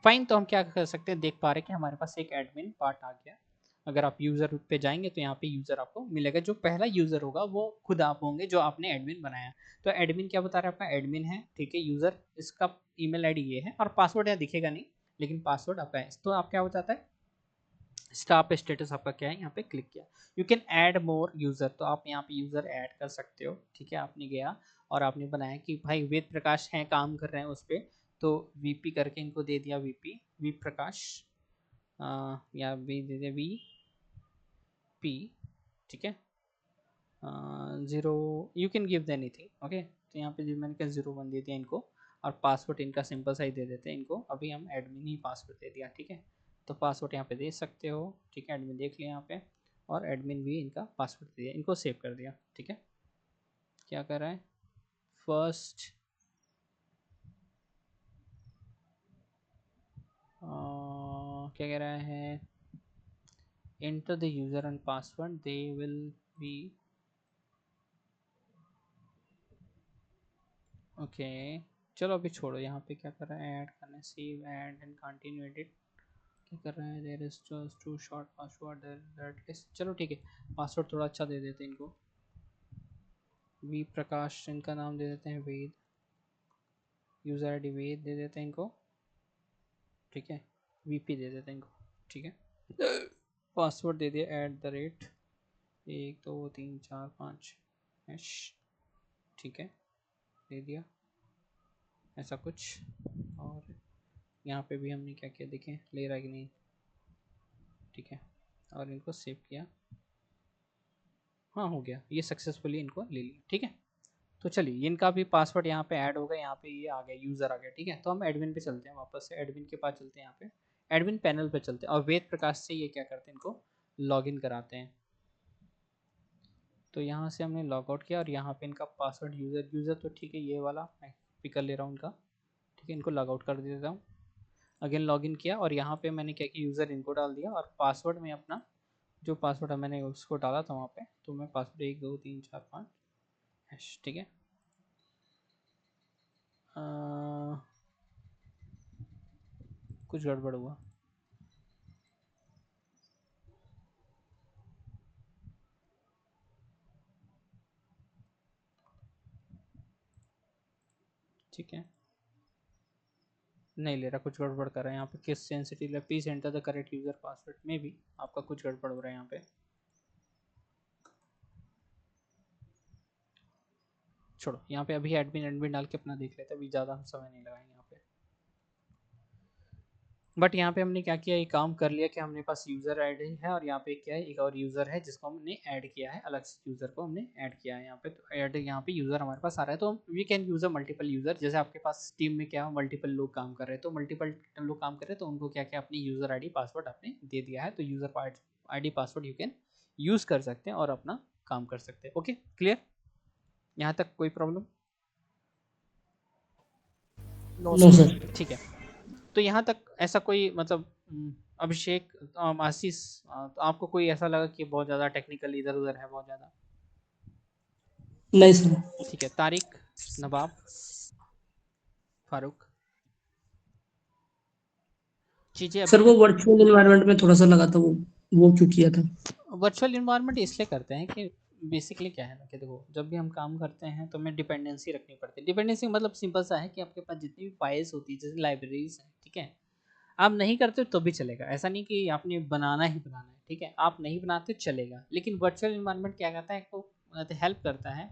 फाइन, तो हम क्या कर सकते हैं, देख पा रहे हैं कि हमारे पास एक एडमिन पार्ट आ गया. अगर आप यूज़र पे जाएंगे तो यहाँ पे यूज़र आपको मिलेगा, जो पहला यूज़र होगा वो खुद आप होंगे जो आपने एडमिन बनाया। तो एडमिन क्या बता रहा है, आपका एडमिन है, ठीक है, यूज़र इसका ईमेल आईडी ये है और पासवर्ड यहाँ दिखेगा नहीं, लेकिन पासवर्ड आपका है। तो आप क्या हो जाता है, स्टाफ स्टेटस आपका क्या है, यहाँ पे क्लिक किया, you can add more user, तो आप यहाँ पे यूज़र ऐड कर सकते हो, ठीक है। आपने गया और आपने बनाया कि भाई वेद प्रकाश हैं, काम कर रहे हैं उस पर, तो वीपी करके इनको दे दिया, वीपी वी प्रकाश, या वी दे दिया वी पी, ठीक है, 0, you can give the anything, okay. तो यहाँ पे जो मैंने कहा 01 दे दिया इनको, और पासवर्ड इनका सिंपल सा ही दे देते हैं इनको, अभी हम एडमिन ही पासवर्ड दे दिया, ठीक है। तो पासवर्ड यहाँ पे दे सकते हो, ठीक है, एडमिन देख लिया यहाँ पे, और एडमिन भी इनका पासवर्ड दे दिया, इनको सेव कर दिया, ठीक है। क्या कर रहा है, फर्स्ट क्या कह रहा है, enter the user and password, they will be, okay. चलो अभी छोड़ो, यहाँ पे क्या कर रहा है, ऐड करना है, save add and continue edit, क्या कर रहा है, there is just too short password that is, चलो ठीक है, पासवर्ड थोड़ा अच्छा दे देते हैं इनको, वी प्रकाश इनका नाम दे देते हैं, वेद, यूज़र आईडी वेद दे देते हैं इनको, ठीक है, वीपी दे देते हैं इनको, ठीक है। पासवर्ड दे दिया @ 1 2 3 4 5 हैश, ठीक है, दे दिया ऐसा कुछ। और यहाँ पे भी हमने क्या किया, देखें ले रहा है कि नहीं, ठीक है, और इनको सेव किया, हाँ हो गया, ये सक्सेसफुली इनको ले लिया, ठीक है। तो चलिए इनका भी पासवर्ड यहाँ पे ऐड होगा, यहाँ पे ये आ गया, यूज़र आ गया, ठीक है। तो हम एडमिन पे चलते हैं, वापस से एडमिन के पास चलते हैं, यहाँ पे एडमिन पैनल पे चलते हैं, और वेद प्रकाश से ये क्या करते हैं, इनको लॉगिन कराते हैं। तो यहाँ से हमने लॉग आउट किया, और यहाँ पे इनका पासवर्ड यूज़र तो ठीक है, ये वाला मैं पिक कर ले रहा हूँ इनका, ठीक है, इनको लॉग आउट कर देता हूँ, अगेन लॉगिन किया, और यहाँ पे मैंने क्या किया, यूज़र इनको डाल दिया, और पासवर्ड में अपना जो पासवर्ड है मैंने उसको डाला था वहाँ पे, तो मैं पासवर्ड 1 2 3 4 5 हैश, ठीक है। कुछ गड़बड़ हुआ, ठीक है, नहीं ले रहा, कुछ गड़बड़ कर रहा है यहाँ पे, किस सेंसिटिव है, please enter the correct user password, में भी आपका कुछ गड़बड़ हो रहा है यहाँ पे, छोड़ो, यहाँ पे अभी एडमिन एडमिन डाल के अपना देख लेते हैं, अभी ज़्यादा हम समय नहीं लगाएंगे यहाँ पे। बट यहाँ पे हमने क्या किया, ये काम कर लिया कि हमारे पास यूज़र आईडी है, और यहाँ पे क्या है, एक और यूज़र है जिसको हमने ऐड किया है, अलग से यूज़र को हमने ऐड किया है यहाँ पे। तो ऐड यहाँ पे यूज़र हमारे पास आ रहा है, तो we can use a multiple user, जैसे आपके पास टीम में क्या मल्टीपल लोग काम कर रहे हैं, तो मल्टीपल लोग काम कर रहे हैं, तो उनको क्या क्या अपनी यूज़र आई पासवर्ड आपने दे दिया है, तो user I password you can use कर सकते हैं और अपना काम कर सकते हैं। ओके क्लियर, यहाँ तक कोई problem, no no sir. Sir. ठीक है। तो यहाँ तक ऐसा कोई मतलब अभिषेक, आशीष, तो आपको कोई ऐसा लगा कि बहुत ज़्यादा टेक्निकल इधर उधर है बहुत ज़्यादा, नहीं सर। ठीक है। तारिक, नवाब, फारूक, चीज़ें सर अभी वो तक वर्चुअल एनवायरनमेंट में थोड़ा सा लगा था, वो क्यों किया था? वर्चुअल इन्वायरमेंट इसलिए करते हैं कि बेसिकली क्या है ना, कि देखो जब भी हम काम करते हैं तो हमें डिपेंडेंसी रखनी पड़ती है। डिपेंडेंसी मतलब सिंपल सा है कि आपके पास जितनी भी फाइल्स होती है, जैसे लाइब्रेरीज हैं, ठीक है, आप नहीं करते तो भी चलेगा, ऐसा नहीं कि आपने बनाना ही बनाना है, ठीक है, आप नहीं बनाते चलेगा। लेकिन वर्चुअल इन्वायरमेंट क्या करता है, आपको हेल्प करता है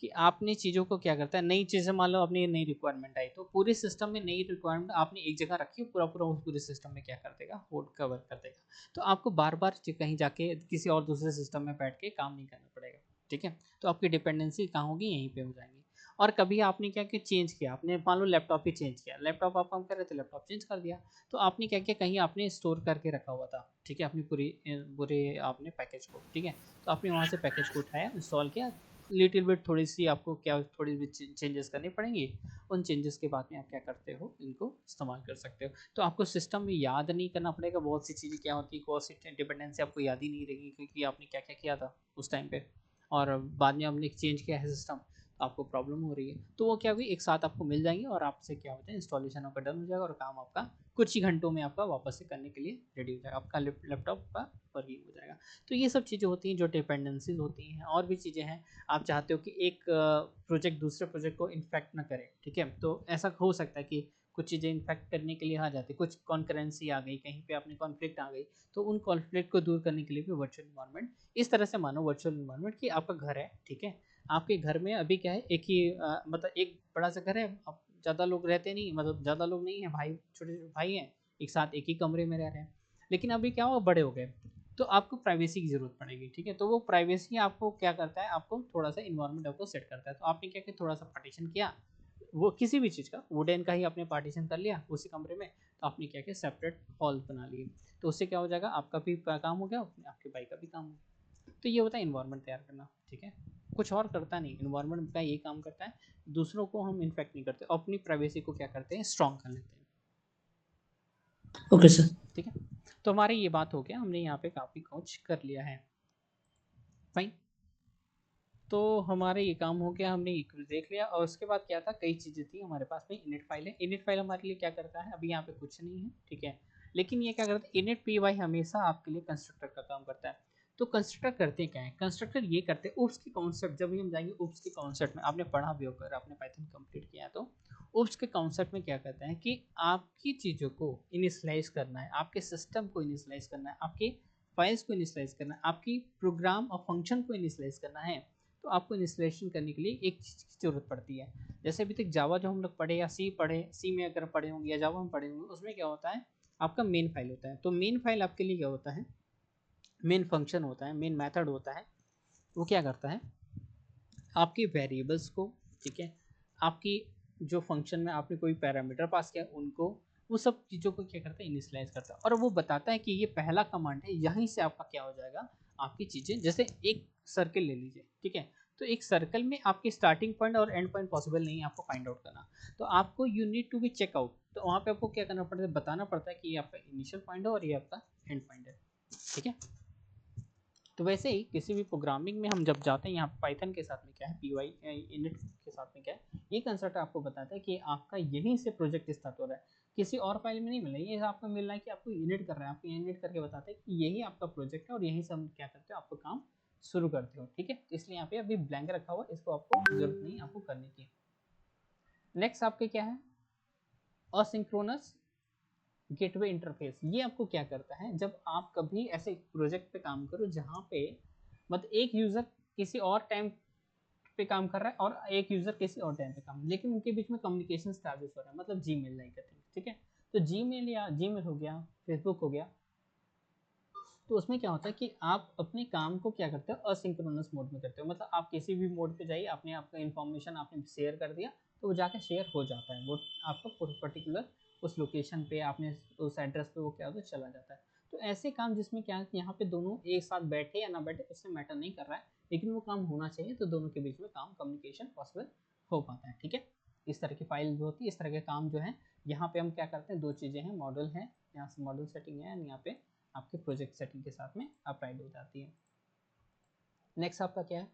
कि आपने चीज़ों को क्या करता है, नई चीज़ें मान लो अपनी नई रिक्वायरमेंट आई, तो पूरे सिस्टम में नई रिक्वायरमेंट आपने एक जगह रखी, पूरा पूरा उस पूरे सिस्टम में क्या कर देगा, वो कवर कर देगा। तो आपको बार बार कहीं जाके किसी और दूसरे सिस्टम में बैठ के काम नहीं करना पड़ेगा, ठीक है। तो आपकी डिपेंडेंसी कहाँ होगी, यहीं पे हो जाएंगी। और कभी आपने क्या किया, चेंज किया, आपने मान लो लैपटॉप ही चेंज किया, लैपटॉप आप काम कर रहे थे, लैपटॉप चेंज कर दिया, तो आपने क्या किया, कहीं आपने स्टोर करके रखा हुआ था, ठीक है, अपनी पूरे आपने पैकेज को, ठीक है, तो आपने वहाँ से पैकेज को उठाया, इंस्टॉल किया, लिटिल बिट थोड़ी सी आपको क्या थोड़ी भी चेंजेस करनी पड़ेंगी, उन चेंजेस के बाद में आप क्या करते हो, इनको इस्तेमाल कर सकते हो। तो आपको सिस्टम में याद नहीं करना पड़ेगा, बहुत सी चीज़ें क्या होती है, बहुत सी डिपेंडेंसी आपको याद ही नहीं रहेगी, क्योंकि आपने क्या क्या किया था उस टाइम पे, और बाद में हमने चेंज किया है सिस्टम, आपको प्रॉब्लम हो रही है, तो वो क्या होगी, एक साथ आपको मिल जाएंगे और आपसे क्या होता है इंस्टॉलेशन आपका डन हो जाएगा और काम आपका कुछ ही घंटों में आपका वापस से करने के लिए रेडी हो जाएगा, आपका लैपटॉप का वर्किंग हो जाएगा। तो ये सब चीज़ें होती हैं जो डिपेंडेंसीज होती हैं, और भी चीज़ें हैं। आप चाहते हो कि एक प्रोजेक्ट दूसरे प्रोजेक्ट को इन्फेक्ट ना करे, ठीक है, तो ऐसा हो सकता है कि कुछ चीज़ें इन्फेक्ट करने के लिए आ जाती है, कुछ कॉन्करेंसी आ गई, कहीं पे अपने कॉन्फ्लिक्ट आ गई, तो उन कॉन्फ्लिक्ट को दूर करने के लिए भी वर्चुअल इन्वायरमेंट, इस तरह से मानो वर्चुअल इन्वायरमेंट कि आपका घर है, ठीक है, आपके घर में अभी क्या है, एक ही मतलब एक बड़ा सा घर है, अब ज़्यादा लोग रहते नहीं, मतलब ज़्यादा लोग नहीं है, भाई छोटे छोटे भाई हैं, एक साथ एक ही कमरे में रह रहे हैं, लेकिन अभी क्या हुआ, बड़े हो गए, तो आपको प्राइवेसी की ज़रूरत पड़ेगी, ठीक है, तो वो प्राइवेसी आपको क्या करता है, आपको थोड़ा सा इन्वायरमेंट आपको सेट करता है, तो आपने क्या किया, थोड़ा सा पार्टीशन किया, वो किसी भी चीज़ का वुडन का ही आपने पार्टीशन कर लिया उसी कमरे में, तो आपने क्या किया, सेपरेट हॉल बना लिए, तो उससे क्या हो जाएगा, आपका भी काम हो गया, आपके भाई का भी काम हो गया। तो ये होता है इन्वायरमेंट तैयार करना, ठीक है, कुछ और करता नहीं, इन्वायरमेंट का ये काम करता है, दूसरों को हम इन्फेक्ट नहीं करते, अपनी प्राइवेसी को क्या करते हैं, स्ट्रॉन्ग कर लेते हैं, ओके सर। ठीक है। तो हमारी ये बात हो गया, हमने यहाँ पे काफ़ी कुछ कर लिया है, फाइन। तो हमारे ये काम हो गया, हमने इक्वल देख लिया, और उसके बाद क्या था, कई चीज़ें थी हमारे पास में, इनिट फाइल है, इनिट फाइल हमारे लिए क्या करता है, अभी यहाँ पे कुछ नहीं है, ठीक है, लेकिन ये क्या करता है, इनिट पी वाई हमेशा आपके लिए कंस्ट्रक्टर का काम करता है। तो कंस्ट्रक्टर करते क्या है, कंस्ट्रक्टर ये करते हैं उप्स के कॉन्सेप्ट, जब भी हम जाएंगे उप्स के कॉन्सेप्ट में, आपने पढ़ा भी होकर, आपने पाइथन कंप्लीट किया, तो उप्स के कॉन्सेप्ट में क्या करते हैं कि आपकी चीज़ों को इनिशलाइज करना है, आपके सिस्टम को इनिशलाइज करना है, आपके फाइल्स को इनिशलाइज करना है, आपकी प्रोग्राम और फंक्शन को इनिशलाइज करना है, तो आपको इंस्टॉलेशन करने के लिए एक चीज़ की ज़रूरत पड़ती है। जैसे अभी तक जावा जो हम लोग पढ़े, या सी पढ़े, सी में अगर पढ़े होंगे या जावा में पढ़े होंगे, उसमें क्या होता है, आपका मेन फाइल होता है, तो मेन फाइल आपके लिए क्या होता है, मेन फंक्शन होता है, मेन मेथड होता है, वो क्या करता है, आपके वेरिएबल्स को, ठीक है, आपकी जो फंक्शन में आपने कोई पैरामीटर पास किया उनको, वो सब चीज़ों को क्या करता है, इनिशियलाइज करता है, और वो बताता है कि ये पहला कमांड है, यहीं से आपका क्या हो जाएगा, आपकी चीज़ें, जैसे एक सर्कल ले लीजिए, ठीक है, तो एक सर्कल में आपकी स्टार्टिंग पॉइंट और एंड पॉइंट पॉसिबल नहीं है आपको फाइंड आउट करना, तो आपको you need to be check out, तो वहाँ पे आपको क्या करना पड़ता है, बताना पड़ता है कि ये आपका इनिशियल पॉइंट है और ये आपका एंड पॉइंट है, ठीक है। तो वैसे ही किसी भी प्रोग्रामिंग में हम जब जाते हैं, यहाँ पाइथन के साथ में क्या है, पी वाई इनिट के साथ में क्या है, ये कंसेप्ट आपको बताता है कि आपका यहीं से प्रोजेक्ट स्टार्ट हो रहा है, किसी और फाइल में नहीं मिल रहा है, ये आपको मिल रहा है कि आपको इनिट कर रहा है, आपको इनिट करके बताता है कि यही आपका प्रोजेक्ट है और यहीं से हम क्या करते हो, आपको काम शुरू करते हो, ठीक है, इसलिए यहाँ पे अभी ब्लैंक रखा हुआ, इसको आपको जरूरत नहीं आपको करने की। नेक्स्ट आपके क्या है, असिंक्रोनस गेटवे इंटरफेस, ये आपको क्या करता है, जब आप कभी ऐसे प्रोजेक्ट पे काम करो जहाँ पे मतलब एक यूज़र किसी और टाइम पे काम कर रहा है और एक यूज़र किसी और टाइम पे काम, लेकिन उनके बीच में कम्युनिकेशन स्टैब्लिश हो रहा है, मतलब जीमेल नहीं करते, ठीक है, तो जीमेल या जीमेल हो गया, फेसबुक हो गया, तो उसमें क्या होता है कि आप अपने काम को क्या करते हो, असिंक्रोनस मोड में करते हो, मतलब आप किसी भी मोड पे जाइए, आपने आपका इन्फॉर्मेशन आपने शेयर कर दिया, तो वो जाके शेयर हो जाता है, वो आपका पर्टिकुलर उस लोकेशन पे, आपने उस एड्रेस पे वो क्या होता है, चला जाता है। तो ऐसे काम जिसमें क्या है, यहाँ पे दोनों एक साथ बैठे या ना बैठे उससे मैटर नहीं कर रहा है, लेकिन वो काम होना चाहिए, तो दोनों के बीच में काम कम्युनिकेशन पॉसिबल हो पाता है, ठीक है। इस तरह की फाइल जो होती है, इस तरह के काम जो है, यहाँ पे हम क्या करते हैं, दो चीज़ें हैं, मॉडल है, यहाँ से मॉडल सेटिंग है, यहाँ पे आपके प्रोजेक्ट सेटिंग के साथ में अप्लाइड हो जाती है। नेक्स्ट आपका क्या है,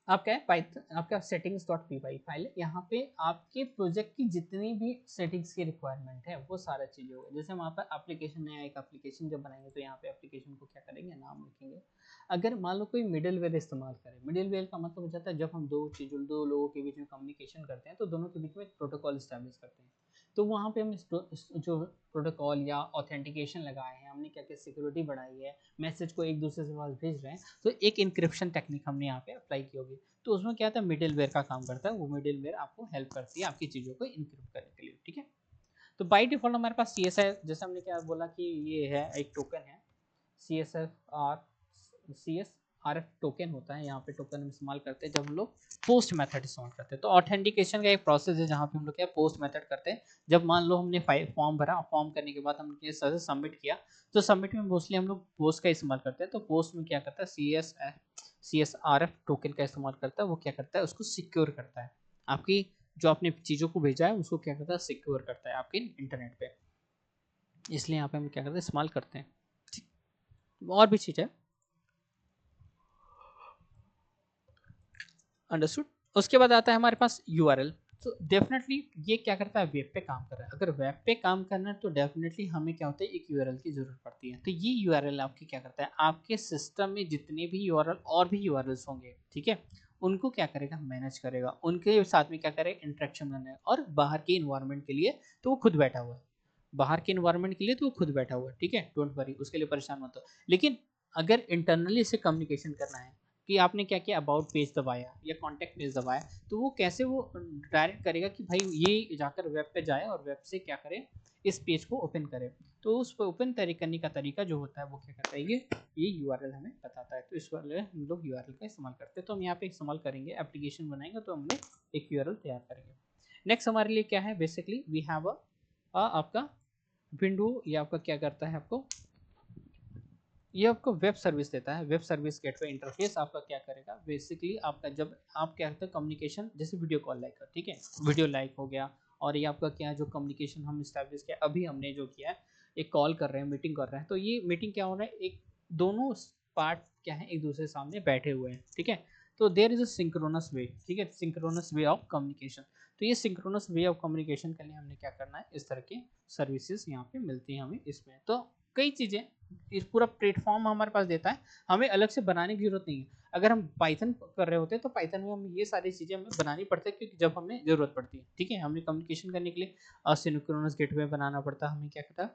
आपका है पाइथन, आपका settings dot P Y file है, यहाँ पे आपके प्रोजेक्ट की जितनी भी सेटिंग्स की रिक्वायरमेंट है वो सारा चीज़ें होगा। जैसे हम यहाँ पर एप्लीकेशन, नया एक एप्लीकेशन जब बनाएंगे, तो यहाँ पे एप्लीकेशन को क्या करेंगे, नाम लिखेंगे। अगर मान लो कोई मिडिल वेयर इस्तेमाल करें, मिडिल वेयर का मतलब हो जाता है जब हम दो लोगों के बीच में कम्युनिकेशन करते हैं, तो दोनों के बीच में एक प्रोटोकॉल इस्टेब्लिश करते हैं, तो वहाँ पे हम जो प्रोटोकॉल या ऑथेंटिकेशन लगाए हैं, हमने क्या क्या सिक्योरिटी बढ़ाई है, मैसेज को एक दूसरे से पास भेज रहे हैं, तो एक इनक्रिप्शन टेक्निक हमने यहाँ पे अप्लाई की होगी, तो उसमें क्या था, मिडिल वेयर का काम करता है, वो मिडिल वेयर आपको हेल्प करती है आपकी चीज़ों को इनक्रिप्ट करने के लिए, ठीक है। तो बाई डिफॉल्ट हमारे पास सी एस है, जैसे हमने क्या बोला कि ये है एक टोकन है, CSRF टोकन होता है, यहाँ पे टोकन हम इस्तेमाल करते हैं जब हम लोग पोस्ट मेथड इस्तेमाल करते हैं। तो ऑथेंटिकेशन का एक प्रोसेस है जहाँ पे हम लोग क्या पोस्ट मेथड करते हैं, जब मान लो हमने फॉर्म भरा, फॉर्म करने के बाद हमने सबमिट किया, तो सबमिट में मोस्टली हम लोग पोस्ट का इस्तेमाल करते हैं, तो पोस्ट में क्या करता है, CSRF टोकन का इस्तेमाल करता है, वो क्या करता है, उसको सिक्योर करता है, आपकी जो आपने चीज़ों को भेजा है उसको क्या करता है, सिक्योर करता है आपके इंटरनेट पे, इसलिए यहाँ पे हम क्या करते हैं, इस्तेमाल करते हैं। और भी चीज़ है, अंडरस्टूड। उसके बाद आता है हमारे पास URL। तो डेफिनेटली ये क्या करता है, वेब पे काम कर रहा है। अगर वेब पे काम करना है तो डेफिनेटली हमें क्या होता है, एक URL की जरूरत पड़ती है। तो ये URL आपकी क्या करता है, आपके सिस्टम में जितने भी URL और भी URLs होंगे, ठीक है, उनको क्या करेगा, मैनेज करेगा, उनके साथ में क्या करेगा, इंटरेक्शन बनाएगा। और बाहर के इन्वायरमेंट के लिए तो वो खुद बैठा हुआ है, बाहर के इन्वायरमेंट के लिए तो वो खुद बैठा हुआ है, ठीक है, डोंट वरी, उसके लिए परेशान मत हो। लेकिन अगर इंटरनली इसे कम्युनिकेशन करना है कि आपने क्या किया, अबाउट पेज दबाया या कॉन्टैक्ट पेज दबाया, तो वो कैसे वो डायरेक्ट करेगा कि भाई ये जाकर वेब पे जाए और वेब से क्या करे, इस पेज को ओपन करे। तो उस ओपन करने का तरीका जो होता है वो क्या करता है, ये URL हमें बताता है। तो इस वाले हम लोग URL का इस्तेमाल करते हैं। तो हम यहाँ पे इस्तेमाल करेंगे, एप्लीकेशन बनाएंगे तो हमने एक URL तैयार करेंगे। नेक्स्ट हमारे लिए क्या है, बेसिकली वी हैव आपका विंडो, ये आपका क्या करता है, आपको ये आपको वेब सर्विस देता है। वेब सर्विस गेटवे इंटरफेस आपका क्या करेगा, बेसिकली आपका जब आप क्या करते हैं कम्युनिकेशन, जैसे वीडियो कॉल लाइक, ठीक है, वीडियो लाइक हो गया, और ये आपका क्या है, जो कम्युनिकेशन हम इस्टेब्लिश किया, अभी हमने जो किया है, एक कॉल कर रहे हैं, मीटिंग कर रहे हैं, तो ये मीटिंग क्या हो रहा है, एक दोनों पार्ट क्या है, एक दूसरे सामने बैठे हुए हैं, ठीक है। तो देयर इज अ सिंक्रोनस वे, ठीक है, सिंक्रोनस वे ऑफ कम्युनिकेशन। तो ये सिंक्रोनस वे ऑफ कम्युनिकेशन के लिए हमने क्या करना है, इस तरह की सर्विसेज यहाँ पे मिलती हैं हमें इसमें। तो कई चीज़ें, इस पूरा प्लेटफॉर्म हमारे पास देता है, हमें अलग से बनाने की जरूरत नहीं है। अगर हम पाइथन कर रहे होते हैं तो पाइथन में हमें ये सारी चीज़ें हमें बनानी पड़ती है, क्योंकि जब हमें ज़रूरत पड़ती है, ठीक है, हमें कम्युनिकेशन करने के लिए असिंक्रोनस गेटवे बनाना पड़ता है, हमें क्या करता है,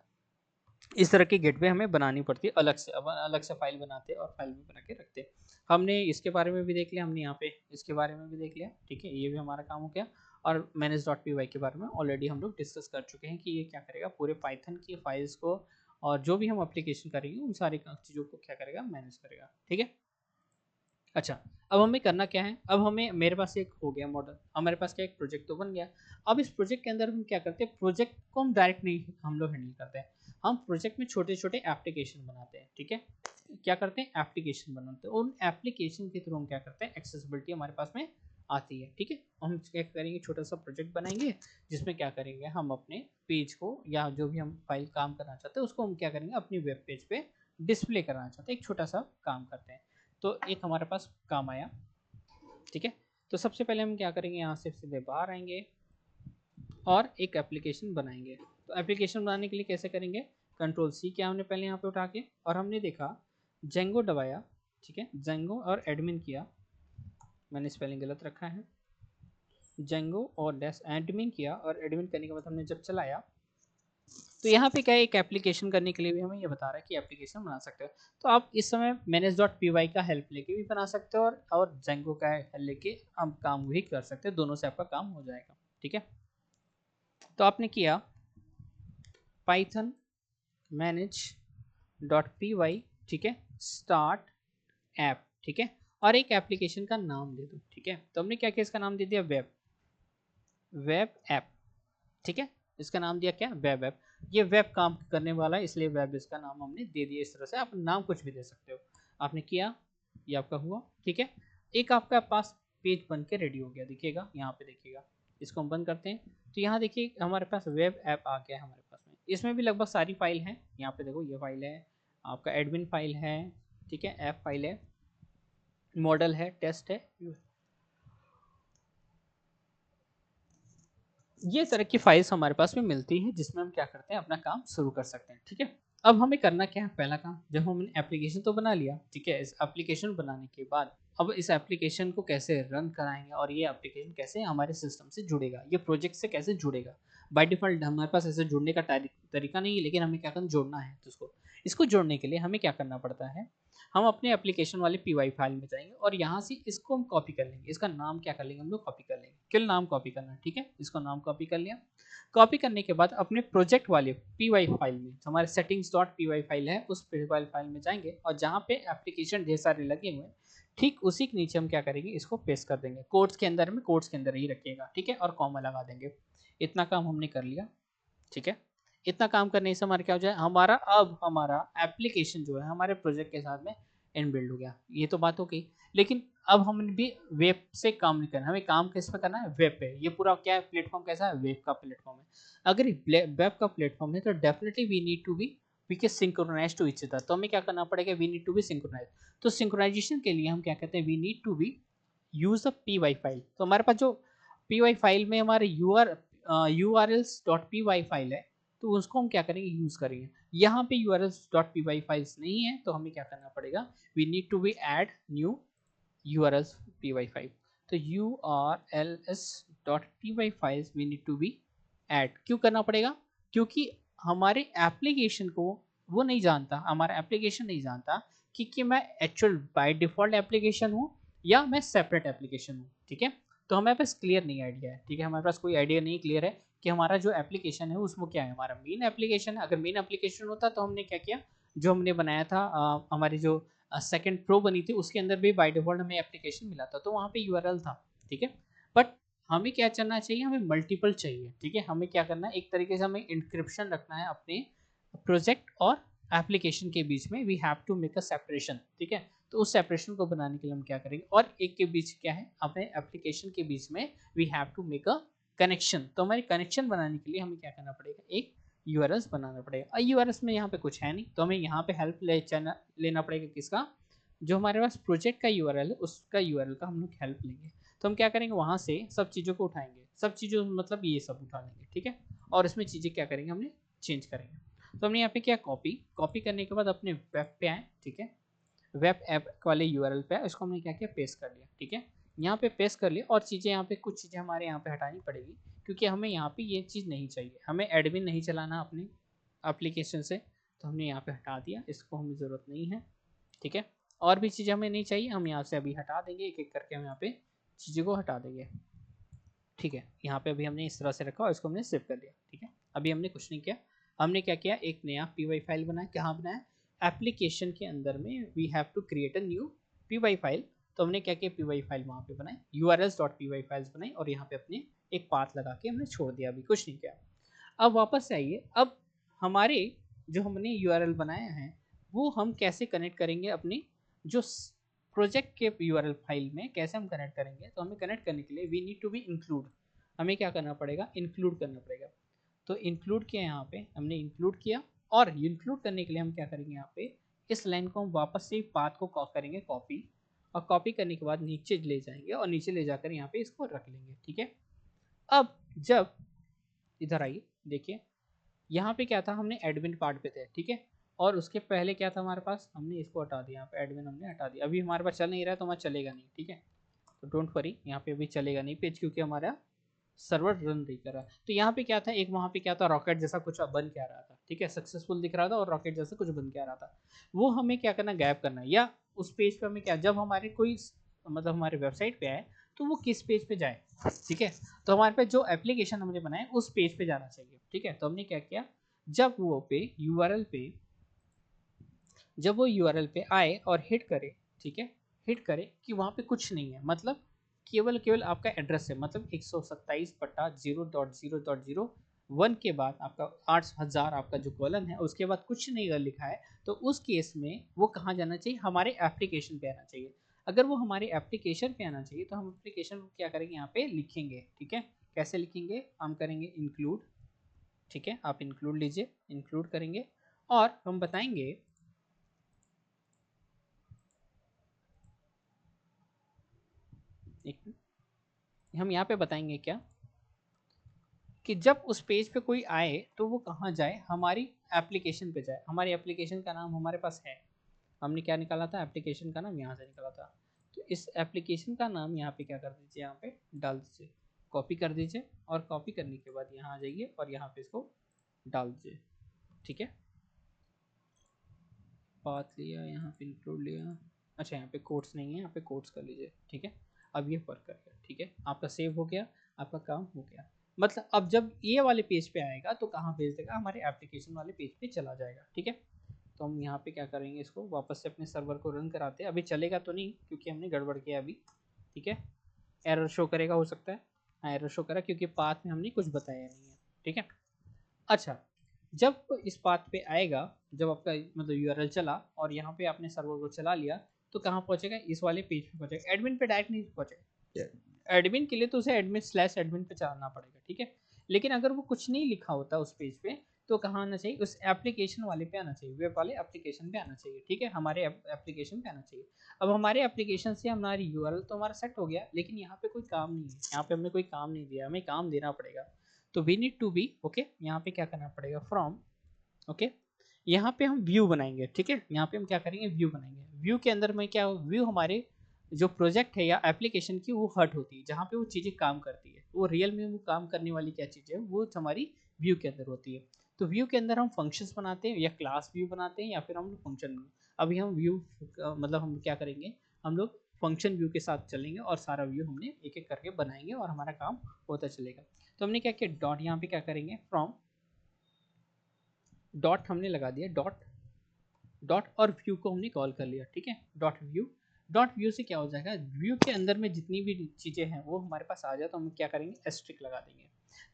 इस तरह की गेटवे हमें बनानी पड़ती है अलग से। अब अलग से फाइल बनाते हैं और फाइल में बना के रखते हैं। हमने इसके बारे में भी देख लिया, हमने यहाँ पे इसके बारे में भी देख लिया, ठीक है, ये भी हमारा काम हो गया। और manage.py के बारे में ऑलरेडी हम लोग डिस्कस कर चुके हैं कि ये क्या करेगा, पूरे पाइथन की फाइल्स को और जो भी हम एप्लीकेशन करेंगे उन सारी चीज़ों को क्या करेगा, मैनेज करेगा, ठीक है। अच्छा, अब हमें करना क्या है, अब हमें, मेरे पास एक हो गया मॉडल, हमारे पास क्या एक प्रोजेक्ट तो बन गया। अब इस प्रोजेक्ट के अंदर हम क्या करते हैं, प्रोजेक्ट को हम डायरेक्ट नहीं हम लोग हैंडल करते हैं, हम प्रोजेक्ट में छोटे छोटे एप्लीकेशन बनाते हैं, ठीक है। क्या करते हैं, एप्लीकेशन बनाते हैं, उन एप्लीकेशन के थ्रू हम क्या करते हैं, एक्सेसिबिलिटी हमारे पास में आती है, ठीक है। हम क्या करेंगे, छोटा सा प्रोजेक्ट बनाएंगे जिसमें क्या करेंगे, हम अपने पेज को या जो भी हम फाइल काम करना चाहते हैं उसको हम क्या करेंगे, अपनी वेब पेज पे डिस्प्ले करना चाहते हैं, एक छोटा सा काम करते हैं। तो एक हमारे पास काम आया, ठीक है। तो सबसे पहले हम क्या करेंगे, यहाँ से सीधे बाहर आएंगे और एक एप्लीकेशन बनाएंगे। तो एप्लीकेशन बनाने के लिए कैसे करेंगे, कंट्रोल C किया हमने पहले यहाँ पे उठा के, और हमने देखा जेंगो दबाया, ठीक है, जेंगो और एडमिन किया, मैंने स्पेलिंग गलत रखा है, जेंगो और डैश एडमिन किया, और एडमिन करने के बाद हमने जब चलाया तो यहाँ पे क्या है, एक एप्लीकेशन करने के लिए भी हमें ये बता रहा है कि एप्लीकेशन बना सकते हो। तो आप इस समय manage.py का हेल्प लेके भी बना सकते हो, और जेंगो का हेल्प लेके आप काम भी कर सकते हो, दोनों से आपका काम हो जाएगा, ठीक है। तो आपने किया पाइथन manage.py, ठीक है, स्टार्ट ऐप, ठीक है, और एक एप्लीकेशन का नाम दे दो, ठीक है। तो हमने क्या किया, इसका नाम दे दिया वेब ऐप, ठीक है, इसका नाम दिया क्या, वेब ऐप। ये वेब काम करने वाला है इसलिए वेब इसका नाम हमने दे दिया। इस तरह से आप नाम कुछ भी दे सकते हो, आपने किया, ये आपका हुआ, ठीक है। एक आपका पास पेज बन के रेडी हो गया, देखिएगा यहाँ पे, देखिएगा, इसको हम बंद करते हैं। तो यहाँ देखिए हमारे पास वेब ऐप आ गया है हमारे पास में, इसमें भी लगभग सारी फाइल है। यहाँ पे देखो, ये फाइल है आपका, एडमिन फाइल है, ठीक है, ऐप फाइल है, मॉडल है, टेस्ट है, ये तरह की फाइल्स हमारे पास में मिलती है जिसमें हम क्या करते हैं, अपना काम शुरू कर सकते हैं, ठीक है। अब हमें करना क्या है, पहला काम, जब हमने एप्लीकेशन तो बना लिया, ठीक है, इस एप्लीकेशन बनाने के बाद अब इस एप्लीकेशन को कैसे रन कराएंगे, और ये एप्लीकेशन कैसे हमारे सिस्टम से जुड़ेगा, ये प्रोजेक्ट से कैसे जुड़ेगा। बाय डिफॉल्ट हमारे पास ऐसे जुड़ने का तरीका नहीं है, लेकिन हमें क्या करना, जोड़ना है। तो इसको जोड़ने के लिए हमें क्या करना पड़ता है, हम अपने एप्लीकेशन वाले py फाइल में जाएंगे और यहाँ से इसको हम कॉपी कर लेंगे, इसका नाम क्या कर लेंगे, हम लोग कॉपी कर लेंगे, किल नाम कॉपी करना है, ठीक है, इसको नाम कॉपी कर लिया। कॉपी करने के बाद अपने प्रोजेक्ट वाले py फाइल में, हमारे settings.py फाइल है, उस py फाइल में जाएंगे और जहाँ पे एप्लीकेशन ढेर सारे लगे हुए हैं, ठीक उसी के नीचे हम क्या करेंगे, इसको पेस्ट कर देंगे, कोट्स के अंदर में, कोट्स के अंदर ही रखिएगा, ठीक है, और कॉमा लगा देंगे। इतना काम हमने कर लिया, ठीक है। इतना काम करने से हमारा क्या हो जाए, हमारा एप्लीकेशन जो है हमारे प्रोजेक्ट के साथ में इनबिल्ड हो गया। ये तो बात हो गई, लेकिन अब हमें भी वेब से काम नहीं करना, हमें काम किस पे करना है, वेब पे। ये पूरा क्या है, प्लेटफॉर्म कैसा है, वेब का प्लेटफॉर्म है। अगर वेब का प्लेटफॉर्म है तो definitely we need to be synchronise to each other. तो हमें क्या करना पड़ेगा, we need to be synchronise. तो सिंक्रोनाइजेशन के लिए हम क्या कहते हैं, we need to be use a py file. तो हमारे पास जो py फाइल में हमारे urls.py फाइल है, तो उसको हम क्या करेंगे, यूज करेंगे। यहाँ पे urls.py फाइल्स नहीं है, तो हमें क्या करना पड़ेगा, we need to be add new urls.py file. तो urls.py files we need to be add. क्यों करना पड़ेगा, क्योंकि हमारे एप्लीकेशन को वो नहीं जानता, हमारा एप्लीकेशन नहीं जानता कि मैं एक्चुअल बाय डिफॉल्ट एप्लीकेशन हूँ या मैं सेपरेट एप्लीकेशन हूँ। ठीक है, तो हमारे पास क्लियर नहीं आइडिया है। ठीक है, हमारे पास कोई आइडिया नहीं क्लियर है कि हमारा जो एप्लीकेशन है उसमें क्या है, हमारा मेन एप्लीकेशन है। अगर मेन एप्लीकेशन होता तो हमने क्या किया, जो हमने बनाया था हमारी जो सेकंड प्रो बनी थी उसके अंदर भी बाय डिफॉल्ट हमें एप्लीकेशन मिला था, तो वहाँ पे यूआरएल था। ठीक है, बट हमें क्या करना चाहिए, हमें मल्टीपल चाहिए। ठीक है, हमें क्या करना है, एक तरीके से हमें इंक्रिप्शन रखना है अपने प्रोजेक्ट और एप्लीकेशन के बीच में। We have to make a separation. ठीक है, तो उस सेपरेशन को बनाने के लिए हम क्या करेंगे, और एक के बीच क्या है, अपने एप्लीकेशन के बीच में we have to make a connection. तो हमारे कनेक्शन बनाने के लिए हमें क्या करना पड़ेगा, एक यूआरएल्स बनाना पड़ेगा। यूआरएल्स में यहाँ पे कुछ है नहीं, तो हमें यहाँ पे हेल्प लेना पड़ेगा किसका, जो हमारे पास प्रोजेक्ट का यूआरएल है उसका यूआरएल का हम लोग हेल्प लेंगे। तो हम क्या करेंगे, वहाँ से सब चीज़ों को उठाएंगे, सब चीज़ों मतलब ये सब उठा लेंगे। ठीक है, और इसमें चीज़ें क्या करेंगे, हमने चेंज करेंगे। तो हमने यहाँ पे क्या, कॉपी करने के बाद अपने वेब पे आए। ठीक है, वेब ऐप वाले यूआरएल पे इसको हमने क्या किया, पेस्ट कर लिया। ठीक है, यहाँ पे पेस्ट कर लिया, और चीज़ें यहाँ पे कुछ चीज़ें हमारे यहाँ पे हटानी पड़ेगी, क्योंकि हमें यहाँ पे ये चीज़ नहीं चाहिए, हमें एडमिन नहीं चलाना अपने एप्लीकेशन से, तो हमने यहाँ पे हटा दिया, इसको हमें ज़रूरत नहीं है। ठीक है, और भी चीज़ें हमें नहीं चाहिए, हम यहाँ से अभी हटा देंगे, एक एक करके हम यहाँ पे चीज़ों को हटा देंगे। ठीक है, यहाँ पे अभी हमने इस तरह से रखा और इसको हमने सेव कर दिया। ठीक है, अभी हमने कुछ नहीं किया, हमने क्या किया, एक नया py फाइल बनाया। कहाँ बनाया, एप्लीकेशन के अंदर में we have to create a new py file. तो हमने क्या किया, py फाइल वहाँ पे बनाई, urls.py फाइल्स बनाई, और यहाँ पे अपने एक पाथ लगा के हमने छोड़ दिया, अभी कुछ नहीं किया। अब वापस से आइए, अब हमारे जो हमने यूआरएल बनाया है वो हम कैसे कनेक्ट करेंगे अपने जो प्रोजेक्ट के यूआरएल फाइल में, कैसे हम कनेक्ट करेंगे। तो हमें कनेक्ट करने के लिए we need to be include, हमें क्या करना पड़ेगा, इंक्लूड करना पड़ेगा। तो इंक्लूड किया, यहाँ पे हमने इंक्लूड किया, और इंक्लूड करने के लिए हम क्या करेंगे, यहाँ पे इस लाइन को हम वापस से पाथ को करेंगे कॉपी, और कॉपी करने के बाद नीचे ले जाएंगे, और नीचे ले जाकर यहाँ पे इसको रख लेंगे। ठीक है, अब जब इधर आइए, देखिए यहाँ पे क्या था, हमने एडमिन पार्ट पे थे। ठीक है, और उसके पहले क्या था हमारे पास, हमने इसको हटा दिया, यहाँ पे एडमिन हमने हटा दिया। अभी हमारे पास चल नहीं रहा है, तो हमारा चलेगा नहीं। ठीक है, तो डोंट वरी, यहाँ पे अभी चलेगा नहीं पेज, क्योंकि हमारा सर्वर रन नहीं कर रहा। तो यहाँ पे क्या था, एक वहाँ पे क्या था, रॉकेट जैसा कुछ बन के आ रहा था। ठीक है, सक्सेसफुल दिख रहा था और रॉकेट जैसा कुछ बन के आ रहा था, वो हमें क्या करना, गायब करना है। या उस पेज पे हमें क्या, जब हमारे कोई मतलब हमारे वेबसाइट पे आए तो वो किस पेज पे जाए। ठीक है, तो हमारे पास जो एप्लीकेशन हमने बनाया उस पेज पे जाना चाहिए। ठीक है, तो हमने क्या किया, जब वो पे यूआरएल पे, जब वो यूआरएल पे आए और हिट करे, ठीक है, हिट करे कि वहाँ पे कुछ नहीं है, मतलब केवल केवल आपका एड्रेस है, मतलब 127.0.0.01 के बाद आपका 8000 आपका जो कॉलन है उसके बाद कुछ नहीं अगर लिखा है, तो उस केस में वो कहाँ जाना चाहिए, हमारे एप्लीकेशन पे आना चाहिए। अगर वो हमारे एप्लीकेशन पे आना चाहिए तो हम एप्लीकेशन को क्या करेंगे, यहाँ पे लिखेंगे। ठीक है, कैसे लिखेंगे, हम करेंगे इंक्लूड। ठीक है, आप इंक्लूड लीजिए, इंक्लूड करेंगे, और हम बताएंगे हम यहाँ पे बताएंगे क्या, कि जब उस पेज पे कोई आए तो वो कहाँ जाए, हमारी एप्लीकेशन पे जाए। हमारी एप्लीकेशन का नाम हमारे पास है, हमने क्या निकाला था, एप्लीकेशन का नाम यहाँ से निकाला था। तो इस एप्लीकेशन का नाम यहाँ पे क्या कर दीजिए, यहाँ पे डाल दीजिए, कॉपी कर दीजिए, और कॉपी करने के बाद यहाँ आ जाइए और यहाँ पे इसको डाल दीजिए। ठीक है, पाथ लिया, यहाँ पे इंक्लूड लिया, अच्छा यहाँ पे कोट्स नहीं है, यहाँ पे कोट्स कर लीजिए। ठीक है, अब ये वर्क कर गया। ठीक है, आपका सेव हो गया, आपका काम हो गया। मतलब अब जब ये वाले पेज पे आएगा तो कहाँ भेज देगा, हमारे एप्लीकेशन वाले पेज पे चला जाएगा। ठीक है, तो हम यहाँ पे क्या करेंगे, इसको वापस से अपने सर्वर को रन कराते हैं। अभी चलेगा तो नहीं क्योंकि हमने गड़बड़ किया अभी। ठीक है, एरर शो करेगा, हो सकता है, हाँ एरर शो करा क्योंकि पाथ में हमने कुछ बताया नहीं है। ठीक है, अच्छा, जब इस पाथ पे आएगा, जब आपका मतलब यूआरएल चला और यहाँ पे आपने सर्वर को चला लिया, तो कहाँ पहुँचेगा, इस वाले पेज पे पहुँचेगा, एडमिन पे डायरेक्ट नहीं पहुँचेगा। एडमिन के लिए तो उसे एडमिन/एडमिन पे चलाना पड़ेगा। ठीक है, लेकिन अगर वो कुछ नहीं लिखा होता उस पेज पे, तो कहाँ आना चाहिए, उस एप्लीकेशन वाले पे आना चाहिए, वेब वाले एप्लीकेशन पे आना चाहिए, ठीक है, हमारे एप्लीकेशन पे आना चाहिए। अब हमारे एप्लीकेशन से हमारी यूआरएल तो हमारा सेट हो गया, लेकिन यहाँ पे कोई काम नहीं है, यहाँ पे हमने कोई काम नहीं दिया, हमें काम देना पड़ेगा। तो we need to be okay, यहाँ पे क्या करना पड़ेगा, फ्रॉम ओके, यहाँ पे हम व्यू बनाएंगे, ठीक है, यहाँ पे हम क्या करेंगे, व्यू बनाएंगे। व्यू के अंदर में क्या, व्यू हमारे जो प्रोजेक्ट है या एप्लीकेशन की वो हट होती है, जहाँ पे वो चीज़ें काम करती है, वो रियल में वो काम करने वाली क्या चीज़ है, वो हमारी व्यू के अंदर होती है। तो व्यू के अंदर हम फंक्शंस बनाते हैं, या क्लास व्यू बनाते हैं, या फिर हम फंक्शन। अभी हम व्यू मतलब हम क्या करेंगे, हम लोग फंक्शन व्यू के साथ चलेंगे और सारा व्यू हमने एक एक करके बनाएंगे और हमारा काम होता चलेगा। तो हमने क्या किया, डॉट यहाँ पे क्या करेंगे, फ्रॉम डॉट हमने लगा दिया, डॉट और व्यू को हमने कॉल कर लिया, ठीक है, डॉट व्यू से क्या हो जाएगा, व्यू के अंदर में जितनी भी चीज़ें हैं वो हमारे पास आ जाए तो हम क्या करेंगे, एस्ट्रिक लगा देंगे।